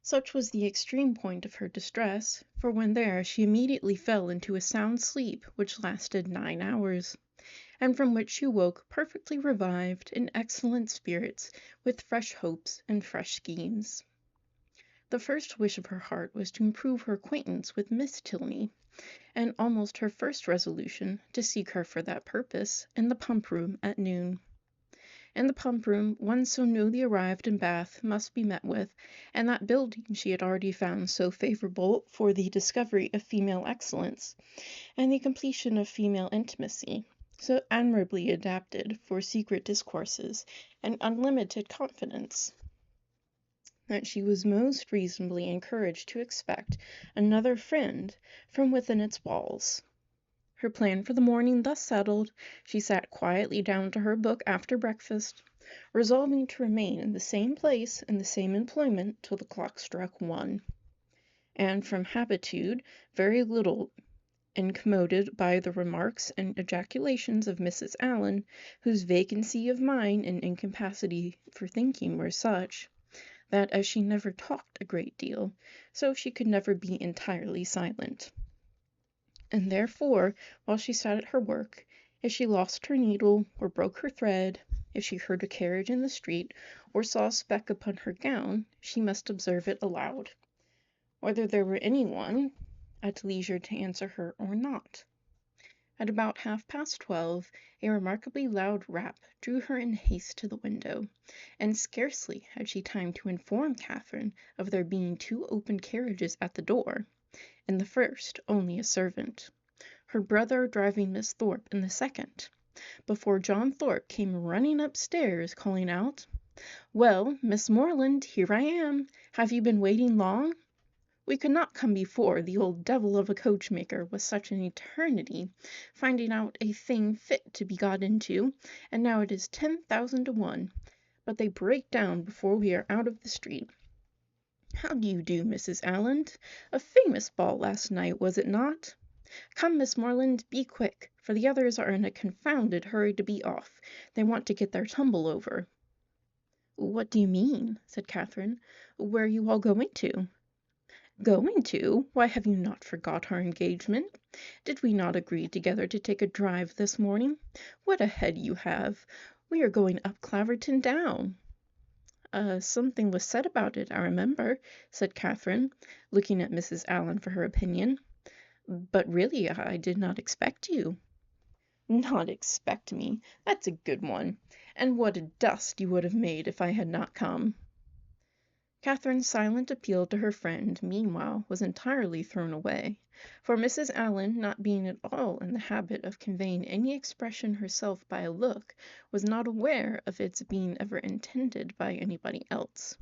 Such was the extreme point of her distress, for when there she immediately fell into a sound sleep which lasted 9 hours, and from which she woke perfectly revived, in excellent spirits, with fresh hopes and fresh schemes. The first wish of her heart was to improve her acquaintance with Miss Tilney, and almost her first resolution to seek her for that purpose in the pump room at noon. In the pump room, one so newly arrived in Bath must be met with, and that building she had already found so favourable for the discovery of female excellence, and the completion of female intimacy, so admirably adapted for secret discourses and unlimited confidence, that she was most reasonably encouraged to expect another friend from within its walls. Her plan for the morning thus settled, she sat quietly down to her book after breakfast, resolving to remain in the same place and the same employment till the clock struck 1, and from habitude very little incommoded by the remarks and ejaculations of Mrs. Allen, whose vacancy of mind and incapacity for thinking were such, that as she never talked a great deal, so she could never be entirely silent. And therefore, while she sat at her work, if she lost her needle, or broke her thread, if she heard a carriage in the street, or saw a speck upon her gown, she must observe it aloud, whether there were any one at leisure to answer her or not. At about 12:30, a remarkably loud rap drew her in haste to the window, and scarcely had she time to inform Catherine of there being 2 open carriages at the door, in the first only a servant, her brother driving Miss Thorpe in the second, before John Thorpe came running upstairs, calling out, "Well, Miss Morland, here I am. Have you been waiting long? We could not come before, the old devil of a coachmaker was such an eternity, finding out a thing fit to be got into, and now it is 10,000 to 1, but they break down before we are out of the street. How do you do, Mrs. Allen? A famous ball last night, was it not? Come, Miss Morland, be quick, for the others are in a confounded hurry to be off. They want to get their tumble over." "What do you mean?" said Catherine. "Where are you all going to?" "Going to? Why, have you not forgot our engagement? Did we not agree together to take a drive this morning? What a head you have! We are going up Claverton Down." Something was said about it, I remember," said Catherine, looking at Mrs. Allen for her opinion. "But really I did not expect you." "Not expect me! That's a good one. And what a dust you would have made if I had not come." Catherine's silent appeal to her friend, meanwhile, was entirely thrown away, for Mrs. Allen, not being at all in the habit of conveying any expression herself by a look, was not aware of its being ever intended by anybody else,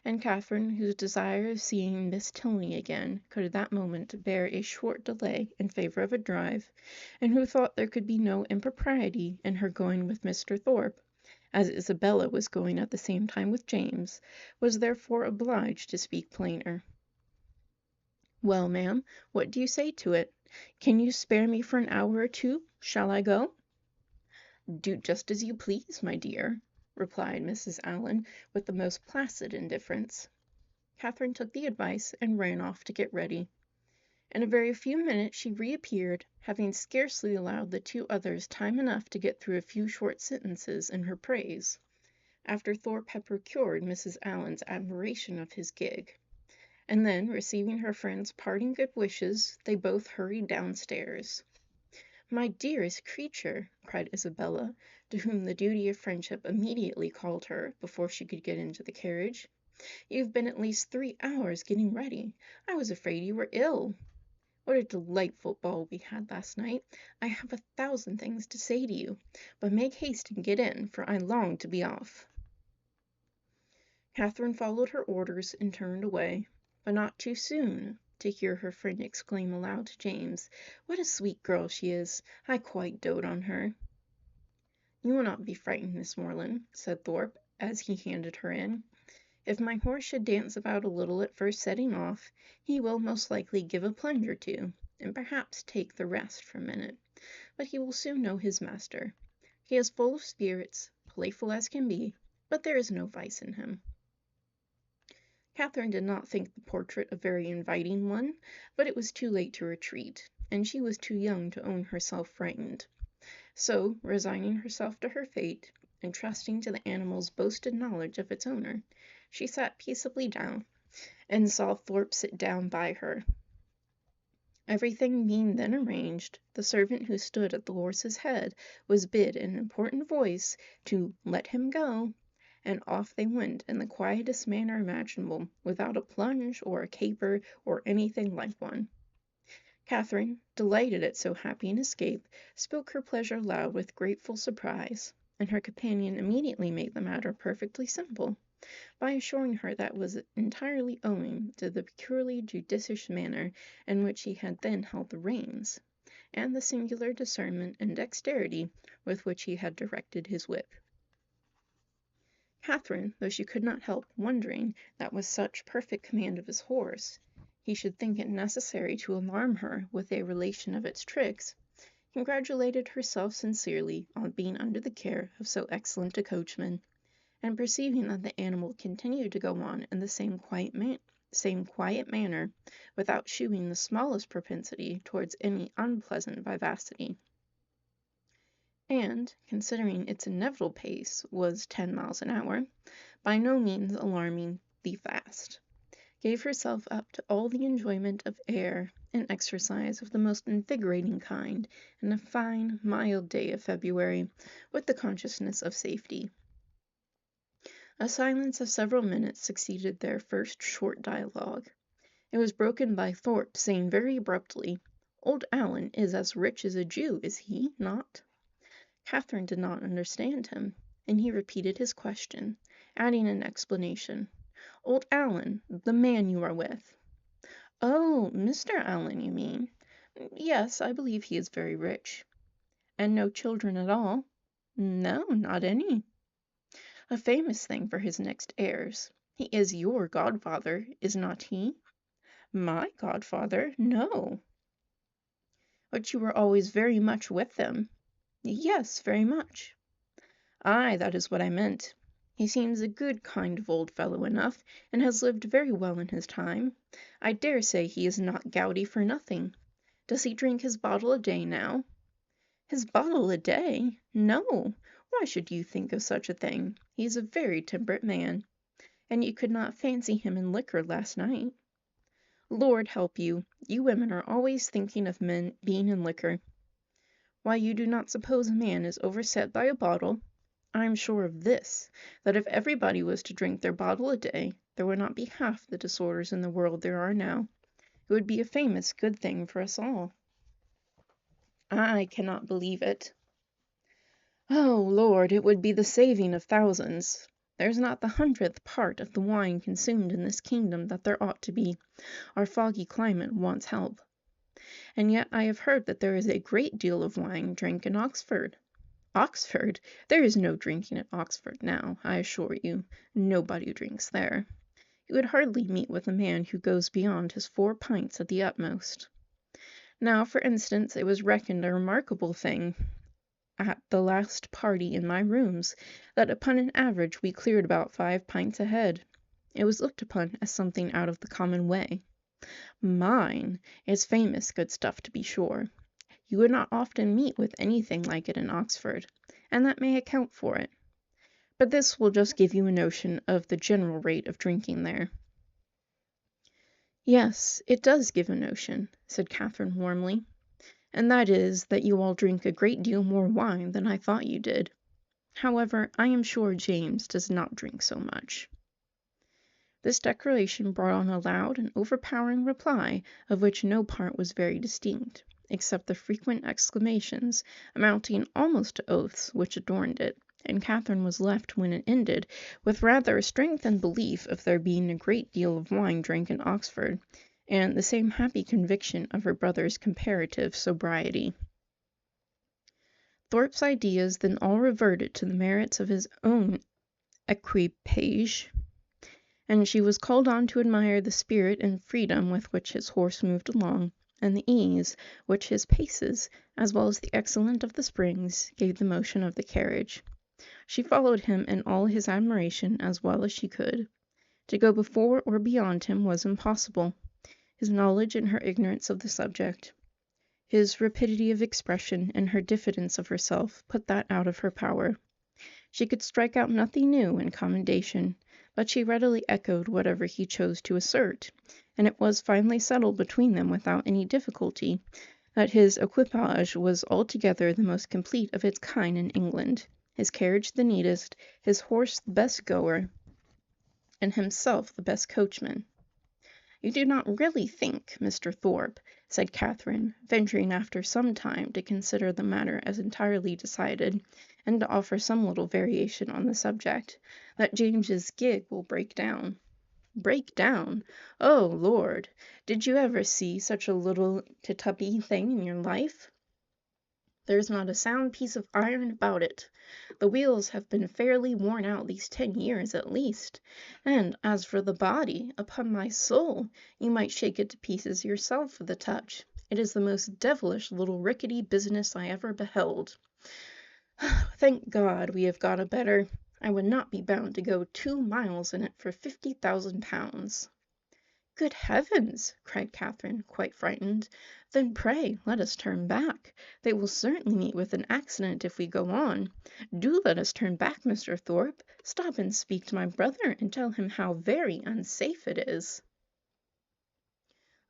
and Catherine, whose desire of seeing Miss Tilney again could at that moment bear a short delay in favour of a drive, and who thought there could be no impropriety in her going with Mr. Thorpe, as Isabella was going at the same time with James, was therefore obliged to speak plainer. "Well, ma'am, what do you say to it? Can you spare me for an hour or 2? Shall I go?" "Do just as you please, my dear," replied Mrs. Allen, with the most placid indifference. Catherine took the advice and ran off to get ready. In a very few minutes she reappeared, having scarcely allowed the 2 others time enough to get through a few short sentences in her praise, after Thorpe had procured Mrs. Allen's admiration of his gig, and then, receiving her friend's parting good wishes, they both hurried downstairs. "My dearest creature," cried Isabella, to whom the duty of friendship immediately called her before she could get into the carriage, "you've been at least 3 hours getting ready. I was afraid you were ill. What a delightful ball we had last night! I have 1,000 things to say to you, but make haste and get in, for I long to be off." Catherine followed her orders and turned away, but not too soon, to hear her friend exclaim aloud to James, "What a sweet girl she is! I quite dote on her." "You will not be frightened, Miss Moreland," said Thorpe, as he handed her in. "If my horse should dance about a little at first setting off, he will most likely give a plunge or two, and perhaps take the rest for a minute, but he will soon know his master. He is full of spirits, playful as can be, but there is no vice in him." Catherine did not think the portrait a very inviting one, but it was too late to retreat, and she was too young to own herself frightened. So, resigning herself to her fate, and trusting to the animal's boasted knowledge of its owner, she sat peaceably down, and saw Thorpe sit down by her. Everything being then arranged, the servant who stood at the horse's head was bid in an important voice to "let him go," and off they went in the quietest manner imaginable, without a plunge or a caper or anything like one. Catherine, delighted at so happy an escape, spoke her pleasure aloud with grateful surprise, and her companion immediately made the matter perfectly simple, by assuring her that was entirely owing to the peculiarly judicious manner in which he had then held the reins, and the singular discernment and dexterity with which he had directed his whip. Catherine, though she could not help wondering that with such perfect command of his horse he should think it necessary to alarm her with a relation of its tricks, congratulated herself sincerely on being under the care of so excellent a coachman, and perceiving that the animal continued to go on in the same quiet manner, without shewing the smallest propensity towards any unpleasant vivacity, and, considering its inevitable pace was 10 miles an hour, by no means alarmingly fast, gave herself up to all the enjoyment of air and exercise of the most invigorating kind in a fine, mild day of February, with the consciousness of safety. A silence of several minutes succeeded their first short dialogue. It was broken by Thorpe saying very abruptly, "Old Allen is as rich as a Jew, is he not?" Catherine did not understand him, and he repeated his question, adding an explanation. "Old Allen, the man you are with." "Oh, Mr. Allen, you mean?" "Yes, I believe he is very rich." "And no children at all?" "No, not any." "A famous thing for his next heirs. He is your godfather, is not he?" "My godfather? No." "But you were always very much with them." "Yes, very much." "Aye, that is what I meant. He seems a good kind of old fellow enough, and has lived very well in his time. I dare say he is not gouty for nothing. Does he drink his bottle a day now?" "His bottle a day? No. Why should you think of such a thing? He is a very temperate man. And you could not fancy him in liquor last night?" "Lord help you, you women are always thinking of men being in liquor. Why, you do not suppose a man is overset by a bottle? I am sure of this, that if everybody was to drink their bottle a day, there would not be half the disorders in the world there are now. It would be a famous good thing for us all." "I cannot believe it." "Oh, Lord, it would be the saving of thousands. There's not the 100th part of the wine consumed in this kingdom that there ought to be. Our foggy climate wants help. And yet I have heard that there is a great deal of wine drank in Oxford." "Oxford! There is no drinking at Oxford now, I assure you. Nobody drinks there. You would hardly meet with a man who goes beyond his 4 pints at the utmost. Now, for instance, it was reckoned a remarkable thing at the last party in my rooms, that upon an average we cleared about 5 pints a head. It was looked upon as something out of the common way. Mine is famous good stuff, to be sure. You would not often meet with anything like it in Oxford, and that may account for it. But this will just give you a notion of the general rate of drinking there." "Yes, it does give a notion," said Catherine warmly. "And that is, that you all drink a great deal more wine than I thought you did. However, I am sure James does not drink so much." This declaration brought on a loud and overpowering reply, of which no part was very distinct, except the frequent exclamations, amounting almost to oaths, which adorned it, and Catherine was left, when it ended, with rather a strengthened belief of there being a great deal of wine drank in Oxford, and the same happy conviction of her brother's comparative sobriety. Thorpe's ideas then all reverted to the merits of his own equipage, and she was called on to admire the spirit and freedom with which his horse moved along, and the ease which his paces, as well as the excellence of the springs, gave the motion of the carriage. She followed him in all his admiration as well as she could. To go before or beyond him was impossible. His knowledge and her ignorance of the subject, his rapidity of expression and her diffidence of herself, put that out of her power. She could strike out nothing new in commendation, but she readily echoed whatever he chose to assert, and it was finally settled between them without any difficulty that his equipage was altogether the most complete of its kind in England, his carriage the neatest, his horse the best goer, and himself the best coachman. "You do not really think, Mr. Thorpe," said Catherine, venturing after some time to consider the matter as entirely decided, and to offer some little variation on the subject, "that James's gig will break down." "Break down? Oh, Lord! Did you ever see such a little tituppy thing in your life? There's not a sound piece of iron about it. The wheels have been fairly worn out these 10 years at least, and as for the body, upon my soul, you might shake it to pieces yourself with a touch. It is the most devilish little rickety business I ever beheld. Thank God we have got a better. I would not be bound to go 2 miles in it for 50,000 pounds. "Good heavens!" cried Catherine, quite frightened. "Then pray let us turn back. They will certainly meet with an accident if we go on. Do let us turn back, Mr. Thorpe. Stop and speak to my brother, and tell him how very unsafe it is."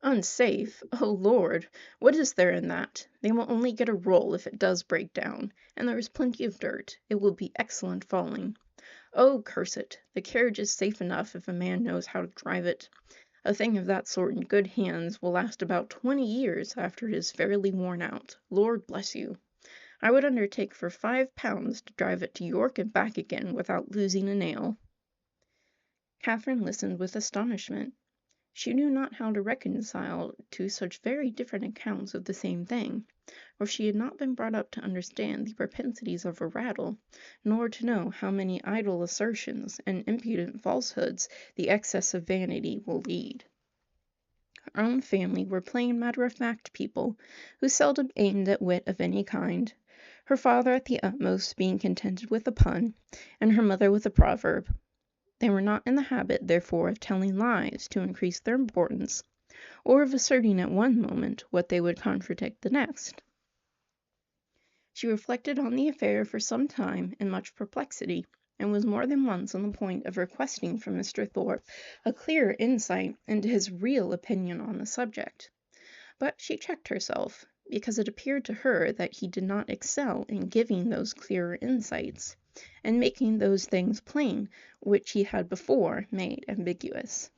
"Unsafe? Oh, Lord! What is there in that? They will only get a roll if it does break down, and there is plenty of dirt. It will be excellent falling. Oh, curse it! The carriage is safe enough if a man knows how to drive it. A thing of that sort in good hands will last about 20 years after it is fairly worn out. Lord bless you! I would undertake for £5 to drive it to York and back again without losing a nail." Catherine listened with astonishment. She knew not how to reconcile two such very different accounts of the same thing, for she had not been brought up to understand the propensities of a rattle, nor to know how many idle assertions and impudent falsehoods the excess of vanity will lead. Her own family were plain matter-of-fact people, who seldom aimed at wit of any kind, her father at the utmost being contented with a pun, and her mother with a proverb. They were not in the habit, therefore, of telling lies to increase their importance, or of asserting at one moment what they would contradict the next. She reflected on the affair for some time in much perplexity, and was more than once on the point of requesting from Mr. Thorpe a clearer insight into his real opinion on the subject. But she checked herself, because it appeared to her that he did not excel in giving those clearer insights, and making those things plain which he had before made ambiguous.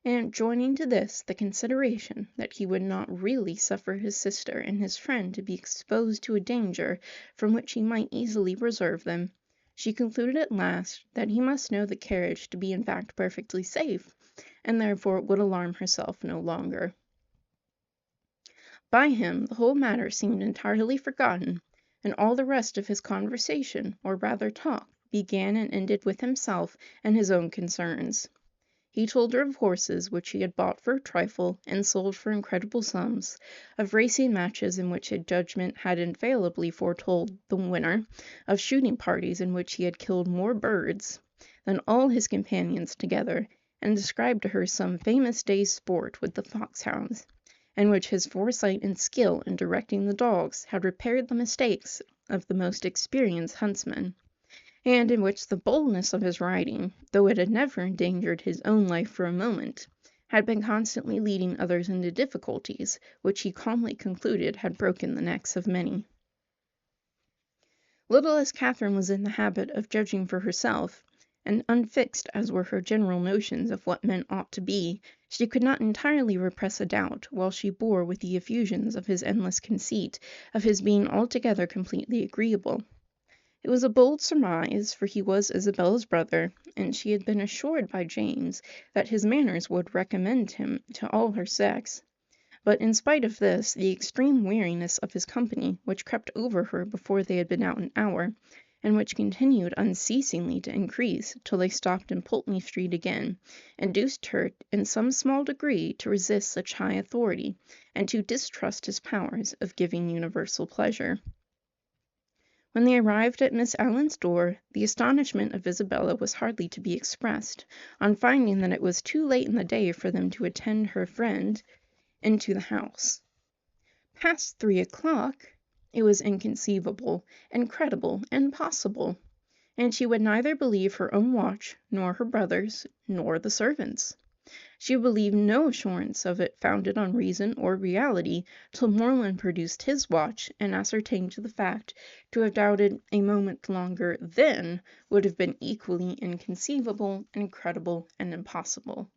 And joining to this the consideration that he would not really suffer his sister and his friend to be exposed to a danger from which he might easily preserve them, she concluded at last that he must know the carriage to be in fact perfectly safe, and therefore would alarm herself no longer. By him the whole matter seemed entirely forgotten, and all the rest of his conversation, or rather talk, began and ended with himself and his own concerns. He told her of horses which he had bought for a trifle and sold for incredible sums, of racing matches in which his judgment had infallibly foretold the winner, of shooting parties in which he had killed more birds than all his companions together, and described to her some famous day's sport with the foxhounds, in which his foresight and skill in directing the dogs had repaired the mistakes of the most experienced huntsmen, and in which the boldness of his riding, though it had never endangered his own life for a moment, had been constantly leading others into difficulties which he calmly concluded had broken the necks of many. Little as Catherine was in the habit of judging for herself, and unfixed as were her general notions of what men ought to be, she could not entirely repress a doubt, while she bore with the effusions of his endless conceit, of his being altogether completely agreeable. It was a bold surmise, for he was Isabella's brother, and she had been assured by James that his manners would recommend him to all her sex. But in spite of this, the extreme weariness of his company, which crept over her before they had been out an hour, and which continued unceasingly to increase till they stopped in Pulteney Street again, induced her in some small degree to resist such high authority, and to distrust his powers of giving universal pleasure. When they arrived at Miss Allen's door, the astonishment of Isabella was hardly to be expressed, on finding that it was too late in the day for them to attend her friend into the house. Past 3 o'clock! It was inconceivable, incredible, impossible, and she would neither believe her own watch, nor her brother's, nor the servants'. She believed no assurance of it founded on reason or reality till Morland produced his watch and ascertained the fact. To have doubted a moment longer then would have been equally inconceivable, incredible, and impossible.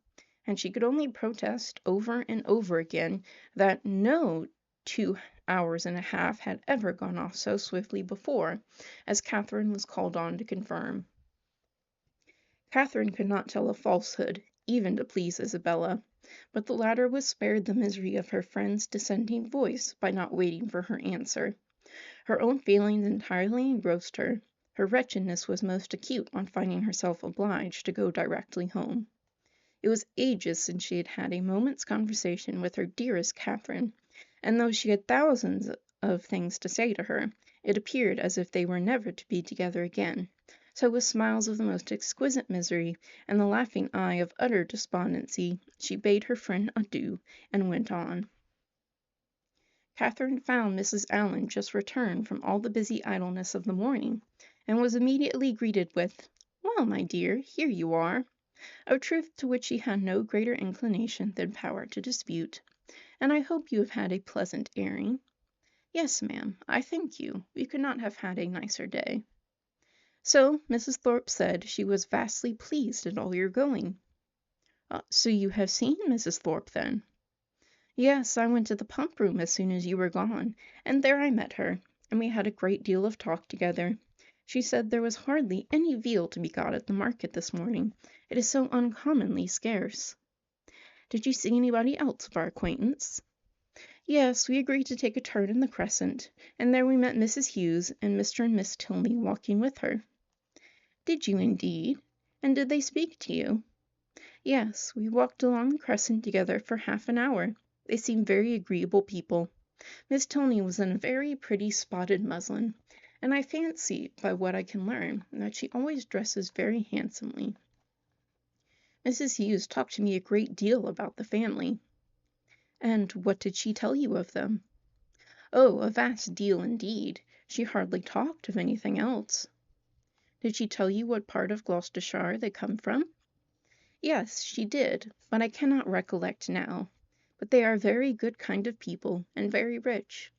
And she could only protest over and over again that no 2 hours and a half had ever gone off so swiftly before, as Catherine was called on to confirm. Catherine could not tell a falsehood, even to please Isabella, but the latter was spared the misery of her friend's dissenting voice by not waiting for her answer. Her own feelings entirely engrossed her. Her wretchedness was most acute on finding herself obliged to go directly home. It was ages since she had had a moment's conversation with her dearest Catherine, and though she had thousands of things to say to her, it appeared as if they were never to be together again. So with smiles of the most exquisite misery, and the laughing eye of utter despondency, she bade her friend adieu, and went on. Catherine found Mrs. Allen just returned from all the busy idleness of the morning, and was immediately greeted with, "Well, my dear, here you are," a truth to which she had no greater inclination than power to dispute. "And I hope you have had a pleasant airing." "Yes, ma'am, I thank you. We could not have had a nicer day." So Mrs. Thorpe said she was vastly pleased at all your going. So you have seen Mrs. Thorpe, then?" "Yes, I went to the pump room as soon as you were gone, and there I met her, and we had a great deal of talk together. She said there was hardly any veal to be got at the market this morning. It is so uncommonly scarce." "Did you see anybody else of our acquaintance?" "Yes, we agreed to take a turn in the Crescent, and there we met Mrs. Hughes and Mr. and Miss Tilney walking with her." "Did you indeed? And did they speak to you?" "Yes, we walked along the Crescent together for half an hour. They seemed very agreeable people. Miss Tilney was in a very pretty spotted muslin, and I fancy, by what I can learn, that she always dresses very handsomely. Mrs. Hughes talked to me a great deal about the family." "And what did she tell you of them?" "Oh, a vast deal indeed. She hardly talked of anything else." "Did she tell you what part of Gloucestershire they come from?" "Yes, she did, but I cannot recollect now. But they are very good kind of people, and very rich.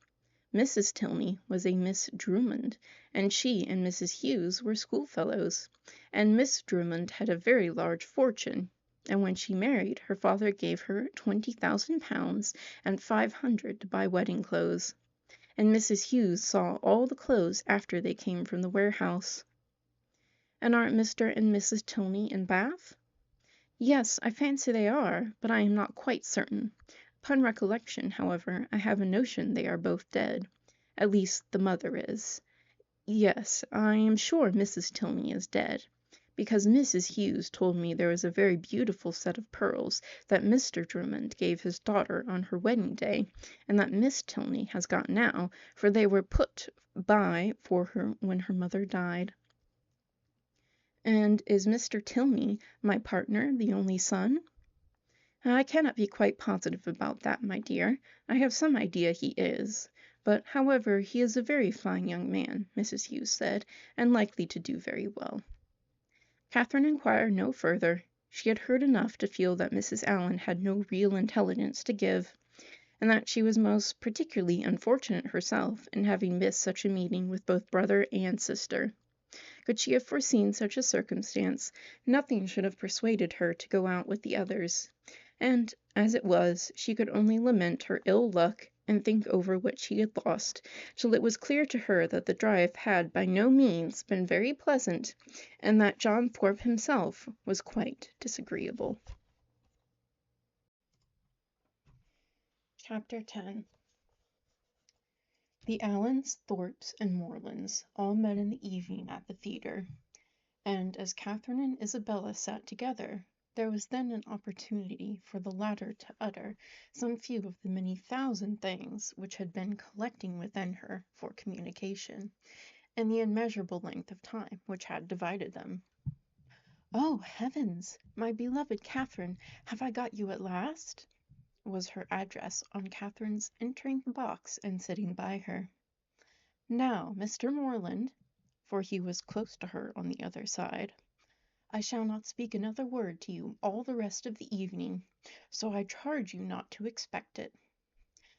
Mrs. Tilney was a Miss Drummond, and she and Mrs. Hughes were schoolfellows, and Miss Drummond had a very large fortune, and when she married her father gave her £20,000 and 500 to buy wedding clothes, and Mrs. Hughes saw all the clothes after they came from the warehouse." "And aren't Mr. and Mrs. Tilney in Bath?" "Yes, I fancy they are, but I am not quite certain. Upon recollection, however, I have a notion they are both dead. At least, the mother is. Yes, I am sure Mrs. Tilney is dead, because Mrs. Hughes told me there was a very beautiful set of pearls that Mr. Drummond gave his daughter on her wedding day, and that Miss Tilney has got now, for they were put by for her when her mother died." "And is Mr. Tilney, my partner, the only son?" "I cannot be quite positive about that, my dear. I have some idea he is. But, however, he is a very fine young man," Mrs. Hughes said, "and likely to do very well." Catherine inquired no further. She had heard enough to feel that Mrs. Allen had no real intelligence to give, and that she was most particularly unfortunate herself in having missed such a meeting with both brother and sister. Could she have foreseen such a circumstance, nothing should have persuaded her to go out with the others, and, as it was, she could only lament her ill luck and think over what she had lost, till it was clear to her that the drive had by no means been very pleasant, and that John Thorpe himself was quite disagreeable. Chapter 10. The Allens, Thorpes, and Morlands all met in the evening at the theatre, and as Catherine and Isabella sat together, there was then an opportunity for the latter to utter some few of the many thousand things which had been collecting within her for communication, and the immeasurable length of time which had divided them. "Oh, heavens! My beloved Catherine, have I got you at last?" was her address on Catherine's entering the box and sitting by her. "Now, Mr. Morland," for he was close to her on the other side, "I shall not speak another word to you all the rest of the evening, so I charge you not to expect it.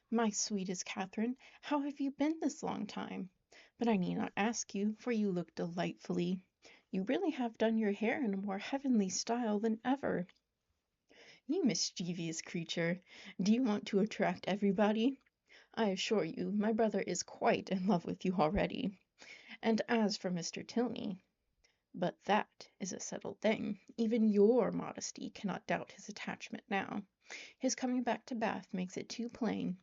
My sweetest Catherine, how have you been this long time? But I need not ask you, for you look delightfully. You really have done your hair in a more heavenly style than ever. You mischievous creature, do you want to attract everybody? I assure you, my brother is quite in love with you already. And as for Mr. Tilney, but that is a settled thing. Even your modesty cannot doubt his attachment now. His coming back to Bath makes it too plain.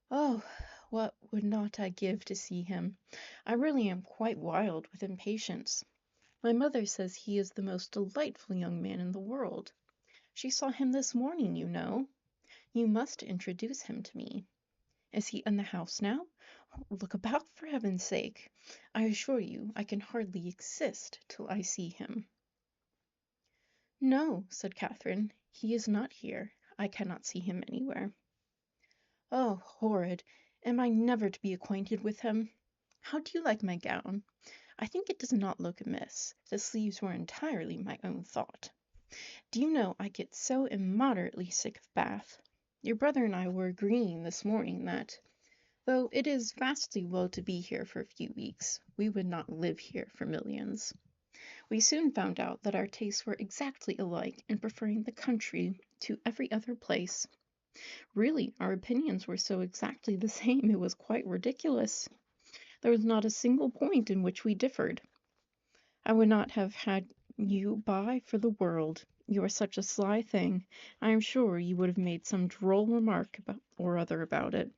Oh, what would not I give to see him! I really am quite wild with impatience. My mother says he is the most delightful young man in the world. She saw him this morning, you know. You must introduce him to me. Is he in the house now? Look about, for heaven's sake. I assure you I can hardly exist till I see him." "No," said Catherine, "he is not here. I cannot see him anywhere." "Oh, horrid! Am I never to be acquainted with him? How do you like my gown? I think it does not look amiss. The sleeves were entirely my own thought. Do you know I get so immoderately sick of Bath. Your brother and I were agreeing this morning that, though it is vastly well to be here for a few weeks, we would not live here for millions. We soon found out that our tastes were exactly alike in preferring the country to every other place. Really, our opinions were so exactly the same it was quite ridiculous. There was not a single point in which we differed. I would not have had you by for the world. You are such a sly thing. I am sure you would have made some droll remark or other about it."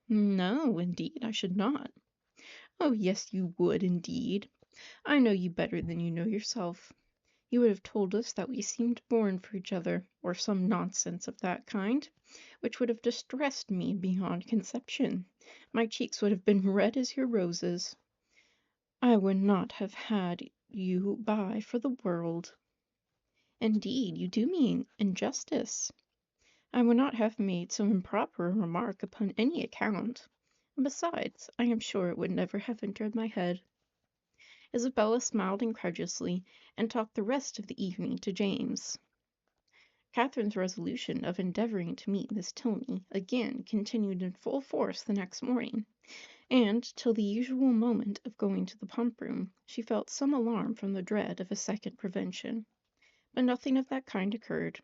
"No, indeed, I should not." "Oh, yes, you would, indeed. I know you better than you know yourself. You would have told us that we seemed born for each other, or some nonsense of that kind, which would have distressed me beyond conception. My cheeks would have been red as your roses. I would not have had you by for the world." "Indeed, you do me injustice. I would not have made so improper a remark upon any account. And besides, I am sure it would never have entered my head." Isabella smiled incredulously, and talked the rest of the evening to James. Catherine's resolution of endeavouring to meet Miss Tilney again continued in full force the next morning, and till the usual moment of going to the pump-room she felt some alarm from the dread of a second prevention. But nothing of that kind occurred.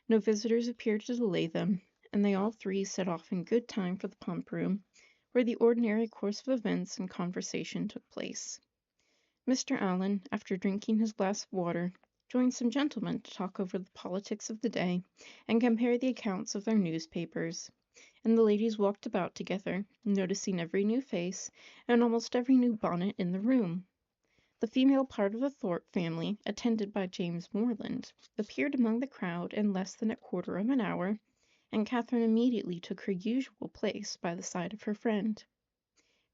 No visitors appeared to delay them, and they all three set off in good time for the pump-room, where the ordinary course of events and conversation took place. Mr. Allen, after drinking his glass of water, joined some gentlemen to talk over the politics of the day and compare the accounts of their newspapers, and the ladies walked about together, noticing every new face and almost every new bonnet in the room. The female part of the Thorpe family, attended by James Morland, appeared among the crowd in less than a quarter of an hour, and Catherine immediately took her usual place by the side of her friend.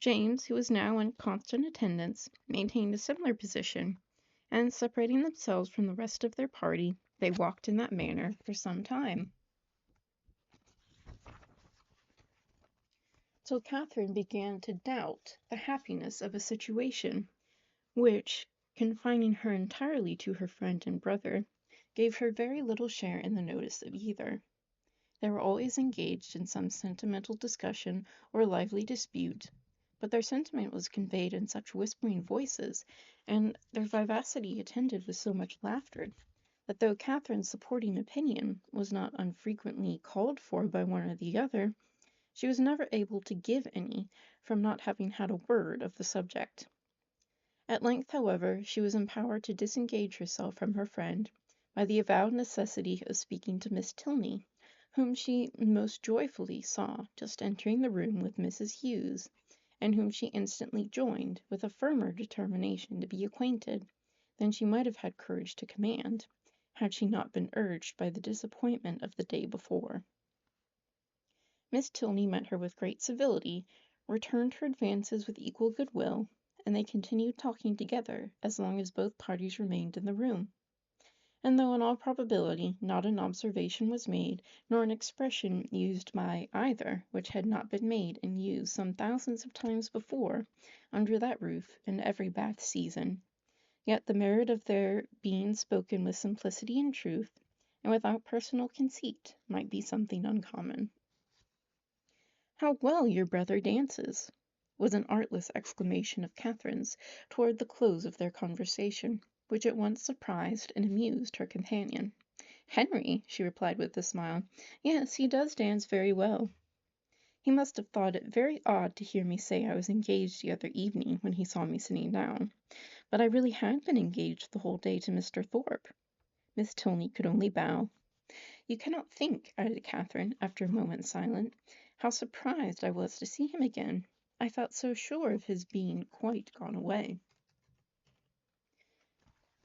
James, who was now in constant attendance, maintained a similar position, and separating themselves from the rest of their party, they walked in that manner for some time, till Catherine began to doubt the happiness of a situation which, confining her entirely to her friend and brother, gave her very little share in the notice of either. They were always engaged in some sentimental discussion or lively dispute, but their sentiment was conveyed in such whispering voices, and their vivacity attended with so much laughter, that though Catherine's supporting opinion was not unfrequently called for by one or the other, she was never able to give any, from not having had a word of the subject. At length, however, she was empowered to disengage herself from her friend by the avowed necessity of speaking to Miss Tilney, whom she most joyfully saw just entering the room with Mrs. Hughes, and whom she instantly joined with a firmer determination to be acquainted than she might have had courage to command, had she not been urged by the disappointment of the day before. Miss Tilney met her with great civility, returned her advances with equal goodwill, and they continued talking together as long as both parties remained in the room. And though in all probability not an observation was made, nor an expression used by either which had not been made and used some thousands of times before under that roof in every Bath season, yet the merit of their being spoken with simplicity and truth, and without personal conceit, might be something uncommon. "How well your brother dances!" was an artless exclamation of Catherine's toward the close of their conversation, which at once surprised and amused her companion. "Henry," she replied with a smile, "yes, he does dance very well. He must have thought it very odd to hear me say I was engaged the other evening when he saw me sitting down, but I really had been engaged the whole day to Mr. Thorpe." Miss Tilney could only bow. "You cannot think," added Catherine, after a moment's silence, "how surprised I was to see him again. I felt so sure of his being quite gone away."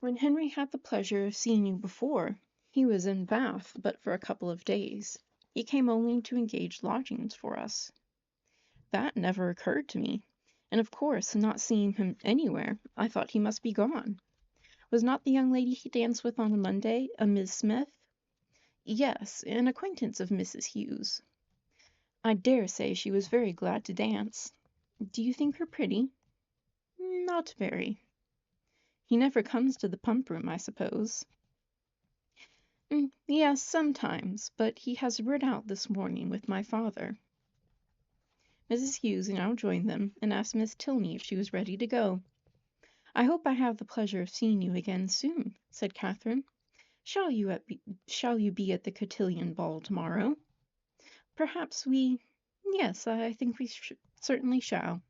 "When Henry had the pleasure of seeing you before, he was in Bath but for a couple of days. He came only to engage lodgings for us." "That never occurred to me, and of course, not seeing him anywhere, I thought he must be gone. Was not the young lady he danced with on Monday a Miss Smith?" "Yes, an acquaintance of Mrs. Hughes." "I dare say she was very glad to dance. Do you think her pretty?" "Not very." "He never comes to the pump room, I suppose?" "Yes, sometimes, but he has rid out this morning with my father." Mrs. Hughes now joined them, and asked Miss Tilney if she was ready to go. "I hope I have the pleasure of seeing you again soon," said Catherine. Shall you be at the cotillion ball tomorrow?" "Perhaps yes, I think we certainly shall."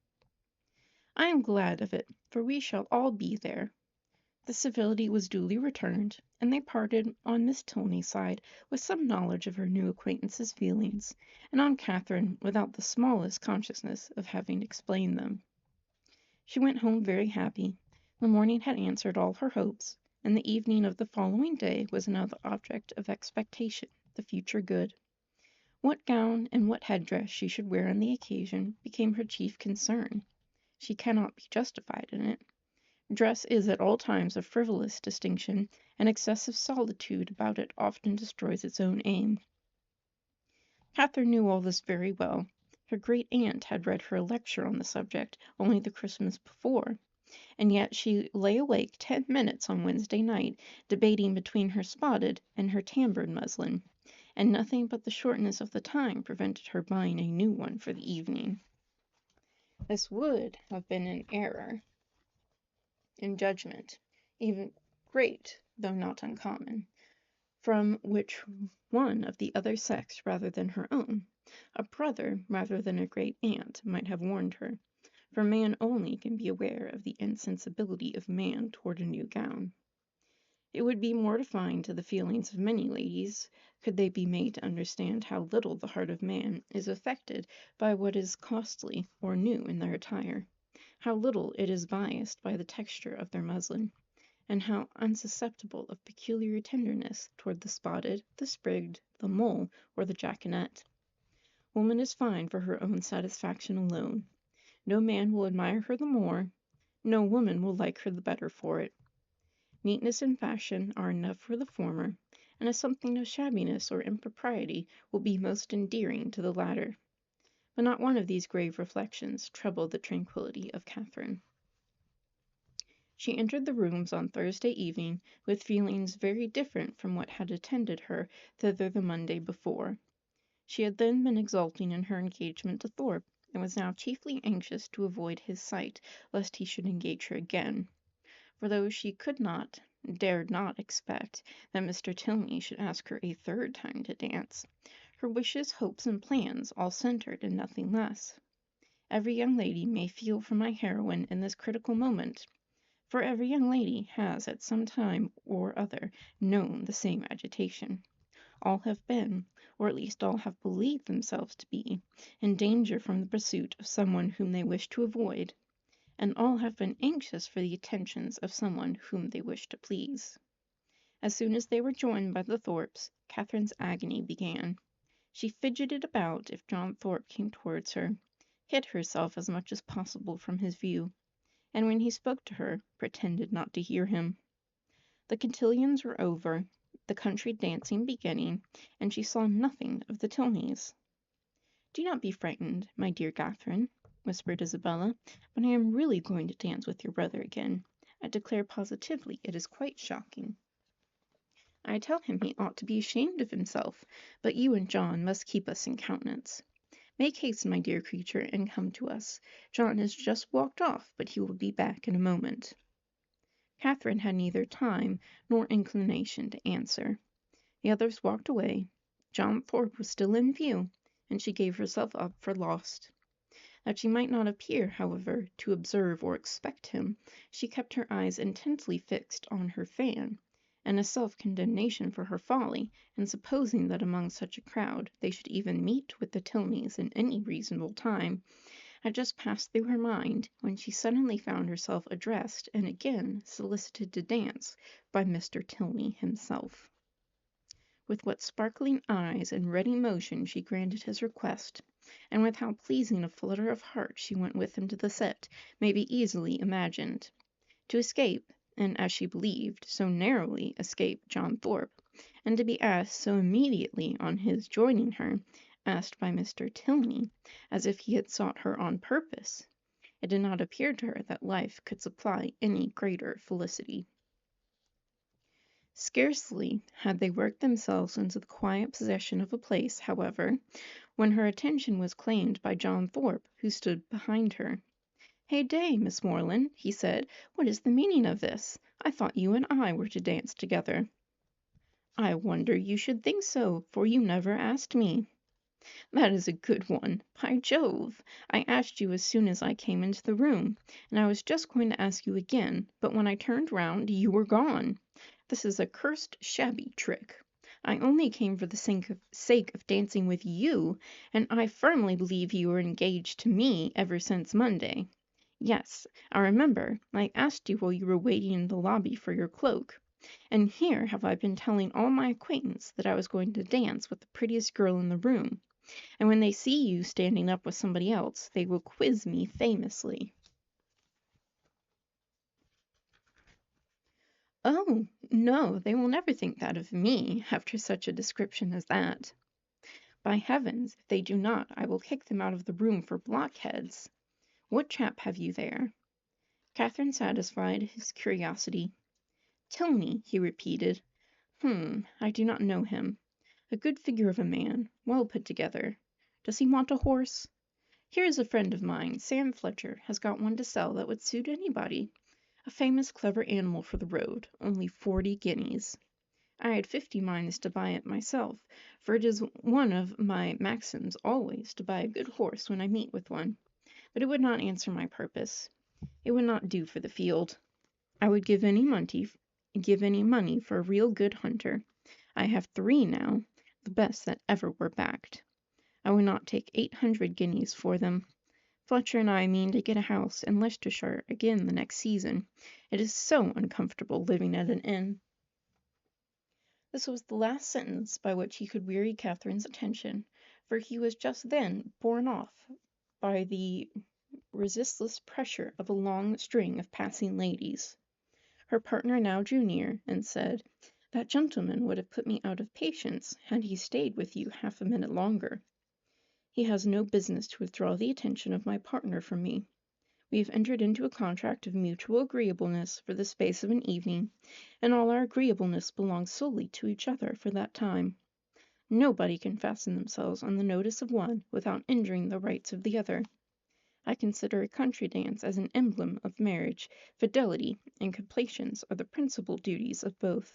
"I am glad of it, for we shall all be there." The civility was duly returned, and they parted on Miss Tilney's side with some knowledge of her new acquaintance's feelings, and on Catherine without the smallest consciousness of having explained them. She went home very happy. The morning had answered all her hopes, and the evening of the following day was another object of expectation, the future good. What gown and what headdress she should wear on the occasion became her chief concern. She cannot be justified in it. Dress is at all times a frivolous distinction, and excessive solicitude about it often destroys its own aim. Catherine knew all this very well. Her great aunt had read her a lecture on the subject only the Christmas before, and yet she lay awake 10 minutes on Wednesday night debating between her spotted and her tambour muslin, and nothing but the shortness of the time prevented her buying a new one for the evening. This would have been an error in judgment, even great though not uncommon, from which one of the other sex rather than her own, a brother rather than a great aunt, might have warned her, for man only can be aware of the insensibility of man toward a new gown. It would be mortifying to the feelings of many ladies, could they be made to understand how little the heart of man is affected by what is costly or new in their attire, how little it is biased by the texture of their muslin, and how unsusceptible of peculiar tenderness toward the spotted, the sprigged, the mole, or the jaconet. Woman is fine for her own satisfaction alone. No man will admire her the more, no woman will like her the better for it. Neatness and fashion are enough for the former, and a something of shabbiness or impropriety will be most endearing to the latter. But not one of these grave reflections troubled the tranquillity of Catherine. She entered the rooms on Thursday evening with feelings very different from what had attended her thither the Monday before. She had then been exulting in her engagement to Thorpe, and was now chiefly anxious to avoid his sight, lest he should engage her again. For though she could not dared not expect that Mr. Tilney should ask her a third time to dance. Her wishes, hopes, and plans all centered in nothing less. Every young lady may feel for my heroine in this critical moment, for every young lady has at some time or other known the same agitation. All have been, or at least all have believed themselves to be, in danger from the pursuit of someone whom they wish to avoid, and all have been anxious for the attentions of someone whom they wish to please. As soon as they were joined by the Thorpes, Catherine's agony began. She fidgeted about if John Thorpe came towards her, hid herself as much as possible from his view, and when he spoke to her, pretended not to hear him. The cotillions were over, the country dancing beginning, and she saw nothing of the Tilneys. "Do not be frightened, my dear Catherine," whispered Isabella, "but I am really going to dance with your brother again. I declare positively it is quite shocking. I tell him he ought to be ashamed of himself, but you and John must keep us in countenance. Make haste, my dear creature, and come to us. John has just walked off, but he will be back in a moment." Catherine had neither time nor inclination to answer. The others walked away. John Thorpe was still in view, and she gave herself up for lost. That she might not appear, however, to observe or expect him, she kept her eyes intently fixed on her fan, and a self-condemnation for her folly in supposing that among such a crowd they should even meet with the Tilneys in any reasonable time, had just passed through her mind when she suddenly found herself addressed and again solicited to dance by Mr. Tilney himself. With what sparkling eyes and ready motion she granted his request, and with how pleasing a flutter of heart she went with him to the set, may be easily imagined. To escape, and as she believed, so narrowly escape John Thorpe, and to be asked so immediately on his joining her, asked by Mr. Tilney, as if he had sought her on purpose, it did not appear to her that life could supply any greater felicity. Scarcely had they worked themselves into the quiet possession of a place, however, when her attention was claimed by John Thorpe, who stood behind her. "Hey day, Miss Moreland," he said, "what is the meaning of this? I thought you and I were to dance together." "I wonder you should think so, for you never asked me." "That is a good one. By Jove! I asked you as soon as I came into the room, and I was just going to ask you again, but when I turned round you were gone. This is a cursed shabby trick. I only came for the sake of dancing with you, and I firmly believe you were engaged to me ever since Monday. Yes, I remember, I asked you while you were waiting in the lobby for your cloak. And here have I been telling all my acquaintance that I was going to dance with the prettiest girl in the room, and when they see you standing up with somebody else, they will quiz me famously." "Oh, no, they will never think that of me, after such a description as that." "By heavens, if they do not, I will kick them out of the room for blockheads. What chap have you there?" Catherine satisfied his curiosity. "Tilney," he repeated. I do not know him. A good figure of a man, well put together. Does he want a horse? Here is a friend of mine, Sam Fletcher, has got one to sell that would suit anybody. A famous clever animal for the road, only 40 guineas. I had 50 minds to buy it myself, for it is one of my maxims always to buy a good horse when I meet with one, but it would not answer my purpose. It would not do for the field. I would give any money for a real good hunter. I have 3 now, the best that ever were backed. I would not take 800 guineas for them. Fletcher and I mean to get a house in Leicestershire again the next season. It is so uncomfortable living at an inn." This was the last sentence by which he could weary Catherine's attention, for he was just then borne off by the resistless pressure of a long string of passing ladies. Her partner now drew near, and said, "That gentleman would have put me out of patience had he stayed with you half a minute longer. He has no business to withdraw the attention of my partner from me. We have entered into a contract of mutual agreeableness for the space of an evening, and all our agreeableness belongs solely to each other for that time. Nobody can fasten themselves on the notice of one without injuring the rights of the other. I consider a country dance as an emblem of marriage. Fidelity and complaisance are the principal duties of both,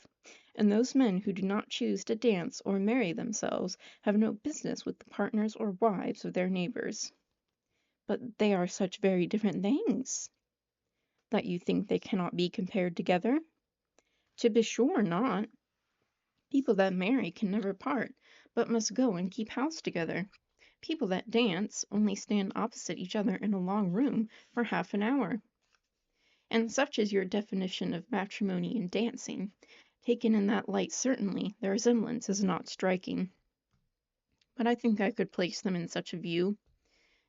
and those men who do not choose to dance or marry themselves have no business with the partners or wives of their neighbors. But they are such very different things, that you think they cannot be compared together? To be sure not. People that marry can never part, but must go and keep house together. People that dance only stand opposite each other in a long room for half an hour. And such is your definition of matrimony and dancing. Taken in that light, certainly, the resemblance is not striking. But I think I could place them in such a view.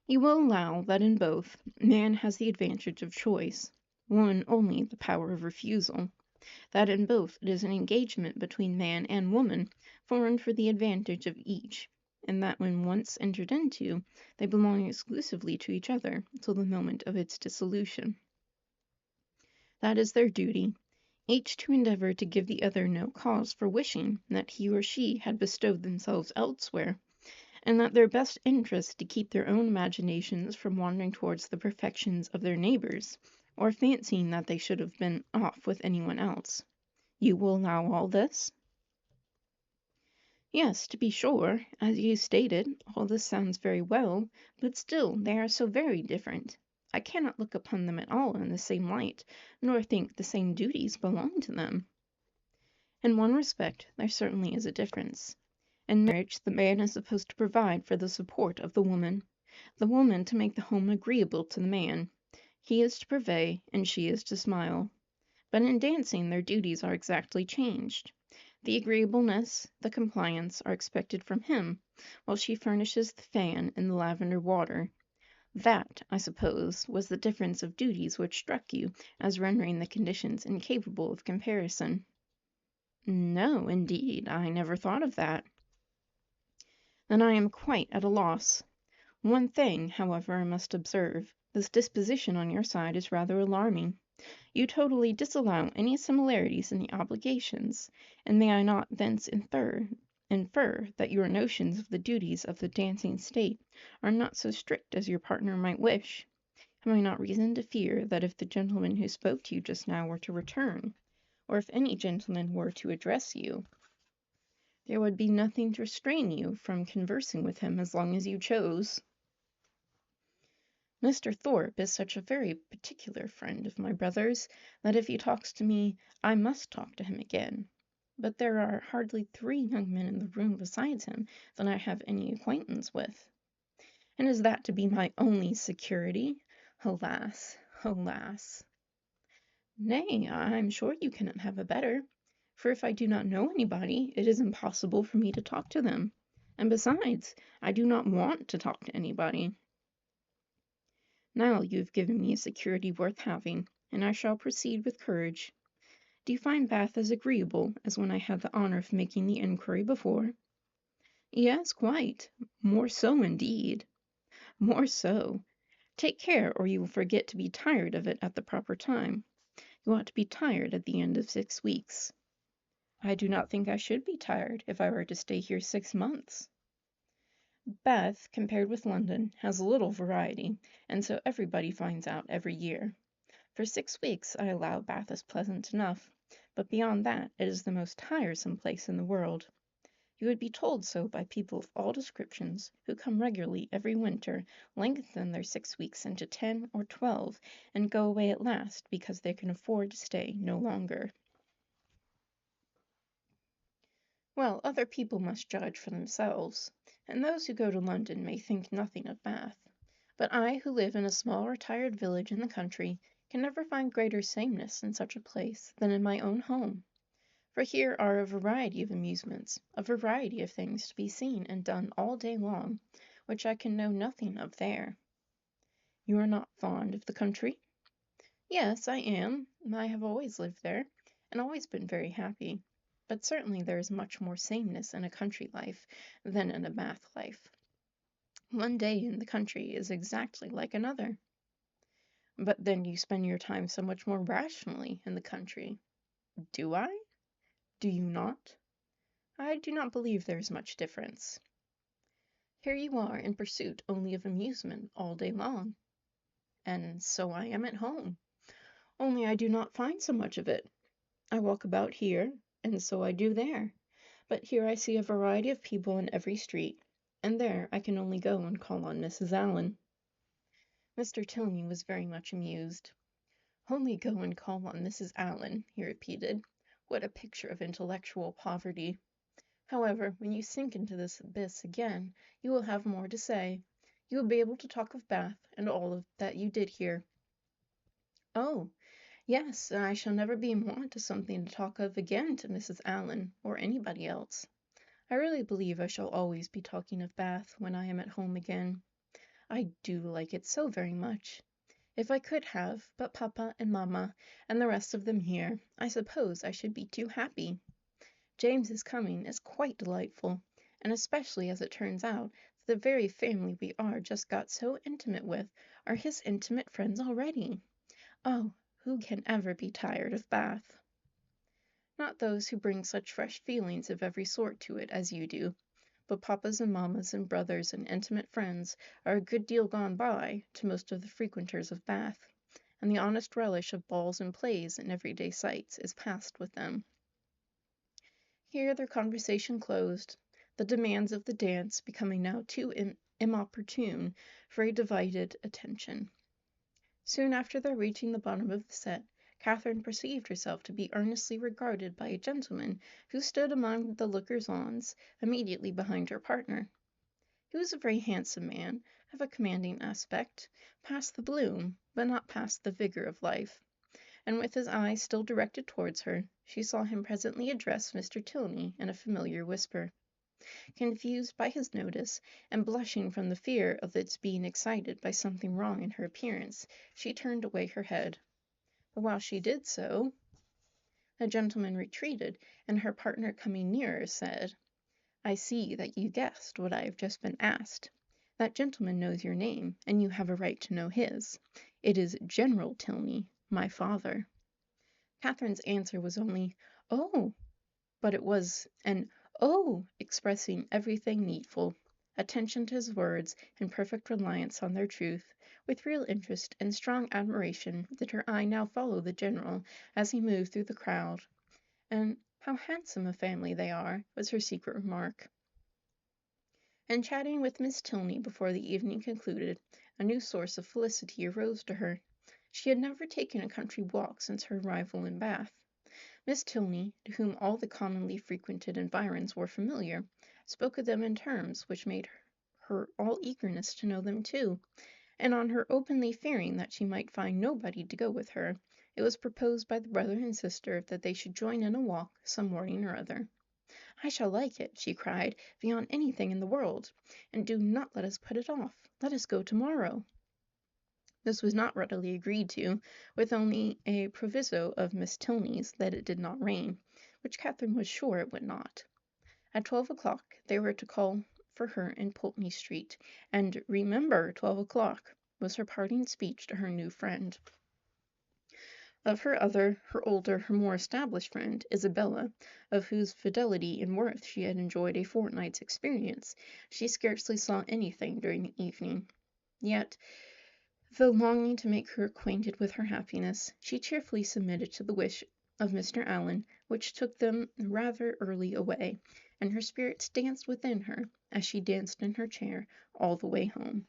You will allow that in both, man has the advantage of choice, woman only the power of refusal. That in both it is an engagement between man and woman, formed for the advantage of each, and that when once entered into, they belong exclusively to each other till the moment of its dissolution. That is their duty, each to endeavor to give the other no cause for wishing that he or she had bestowed themselves elsewhere, and that their best interest to keep their own imaginations from wandering towards the perfections of their neighbors, or fancying that they should have been off with anyone else. You will allow all this? Yes, to be sure, as you stated, all this sounds very well, but still they are so very different. I cannot look upon them at all in the same light, nor think the same duties belong to them. In one respect, there certainly is a difference. In marriage, the man is supposed to provide for the support of the woman to make the home agreeable to the man. He is to purvey, and she is to smile. But in dancing their duties are exactly changed. The agreeableness, the compliance, are expected from him, while she furnishes the fan and the lavender water. That, I suppose, was the difference of duties which struck you as rendering the conditions incapable of comparison. No, indeed, I never thought of that. Then I am quite at a loss. One thing, however, I must observe. This disposition on your side is rather alarming. You totally disallow any similarities in the obligations, and may I not thence infer that your notions of the duties of the dancing state are not so strict as your partner might wish? Have I not reason to fear that if the gentleman who spoke to you just now were to return, or if any gentleman were to address you, there would be nothing to restrain you from conversing with him as long as you chose? Mr. Thorpe is such a very particular friend of my brother's that if he talks to me, I must talk to him again. But there are hardly 3 young men in the room besides him that I have any acquaintance with. And is that to be my only security? Alas, alas! Nay, I am sure you cannot have a better, for if I do not know anybody, it is impossible for me to talk to them. And besides, I do not want to talk to anybody. Now you have given me a security worth having, and I shall proceed with courage. Do you find Bath as agreeable as when I had the honor of making the inquiry before? Yes, quite. More so, indeed. More so. Take care, or you will forget to be tired of it at the proper time. You ought to be tired at the end of 6 weeks. I do not think I should be tired if I were to stay here 6 months. Bath, compared with London, has little variety, and so everybody finds out every year. For 6 weeks I allow Bath is pleasant enough, but beyond that it is the most tiresome place in the world. You would be told so by people of all descriptions, who come regularly every winter, lengthen their 6 weeks into 10 or 12, and go away at last because they can afford to stay no longer. Well, other people must judge for themselves, and those who go to London may think nothing of Bath. But I, who live in a small retired village in the country, can never find greater sameness in such a place than in my own home. For here are a variety of amusements, a variety of things to be seen and done all day long, which I can know nothing of there. You are not fond of the country? Yes, I am. I have always lived there, and always been very happy. But certainly there is much more sameness in a country life than in a Bath life. One day in the country is exactly like another. But then you spend your time so much more rationally in the country. Do I? Do you not? I do not believe there is much difference. Here you are in pursuit only of amusement all day long. and so I am at home. Only I do not find so much of it. I walk about here, and so I do there. But here I see a variety of people in every street, and there I can only go and call on Mrs. Allen." Mr. Tilney was very much amused. "Only go and call on Mrs. Allen," he repeated. "What a picture of intellectual poverty! However, when you sink into this abyss again, you will have more to say. You will be able to talk of Bath and all that you did here." "Oh, yes, I shall never be in want of something to talk of again to Mrs. Allen, or anybody else. I really believe I shall always be talking of Bath when I am at home again. I do like it so very much. If I could have but papa and mamma and the rest of them here, I suppose I should be too happy. James's coming is quite delightful, and especially as it turns out that the very family we are just got so intimate with are his intimate friends already. Oh, who can ever be tired of Bath?" "Not those who bring such fresh feelings of every sort to it as you do. But papas and mammas and brothers and intimate friends are a good deal gone by to most of the frequenters of Bath, and the honest relish of balls and plays and everyday sights is past with them." Here their conversation closed, the demands of the dance becoming now too inopportune for a divided attention. Soon after their reaching the bottom of the set, Catherine perceived herself to be earnestly regarded by a gentleman who stood among the lookers-ons immediately behind her partner. He was a very handsome man, of a commanding aspect, past the bloom, but not past the vigor of life, and with his eyes still directed towards her, she saw him presently address Mr. Tilney in a familiar whisper. Confused by his notice, and blushing from the fear of its being excited by something wrong in her appearance, she turned away her head. But while she did so, the gentleman retreated, and her partner coming nearer, said, "I see that you guessed what I have just been asked. That gentleman knows your name, and you have a right to know his. It is General Tilney, my father." Catherine's answer was only, "Oh," but it was an "oh" expressing everything needful, attention to his words and perfect reliance on their truth. With real interest and strong admiration did her eye now follow the general as he moved through the crowd. "And how handsome a family they are," was her secret remark. And chatting with Miss Tilney before the evening concluded, a new source of felicity arose to her. She had never taken a country walk since her arrival in Bath. Miss Tilney, to whom all the commonly frequented environs were familiar, spoke of them in terms which made her all eagerness to know them too, and on her openly fearing that she might find nobody to go with her, it was proposed by the brother and sister that they should join in a walk some morning or other. "I shall like it," she cried, "beyond anything in the world, and do not let us put it off. Let us go to-morrow." This was not readily agreed to, with only a proviso of Miss Tilney's that it did not rain, which Catherine was sure it would not. At 12 o'clock they were to call for her in Pulteney Street, and "remember 12 o'clock" was her parting speech to her new friend. Of her older, her more established friend, Isabella, of whose fidelity and worth she had enjoyed a fortnight's experience, she scarcely saw anything during the evening. Yet, though longing to make her acquainted with her happiness, she cheerfully submitted to the wish of Mr. Allen, which took them rather early away, and her spirits danced within her as she danced in her chair all the way home.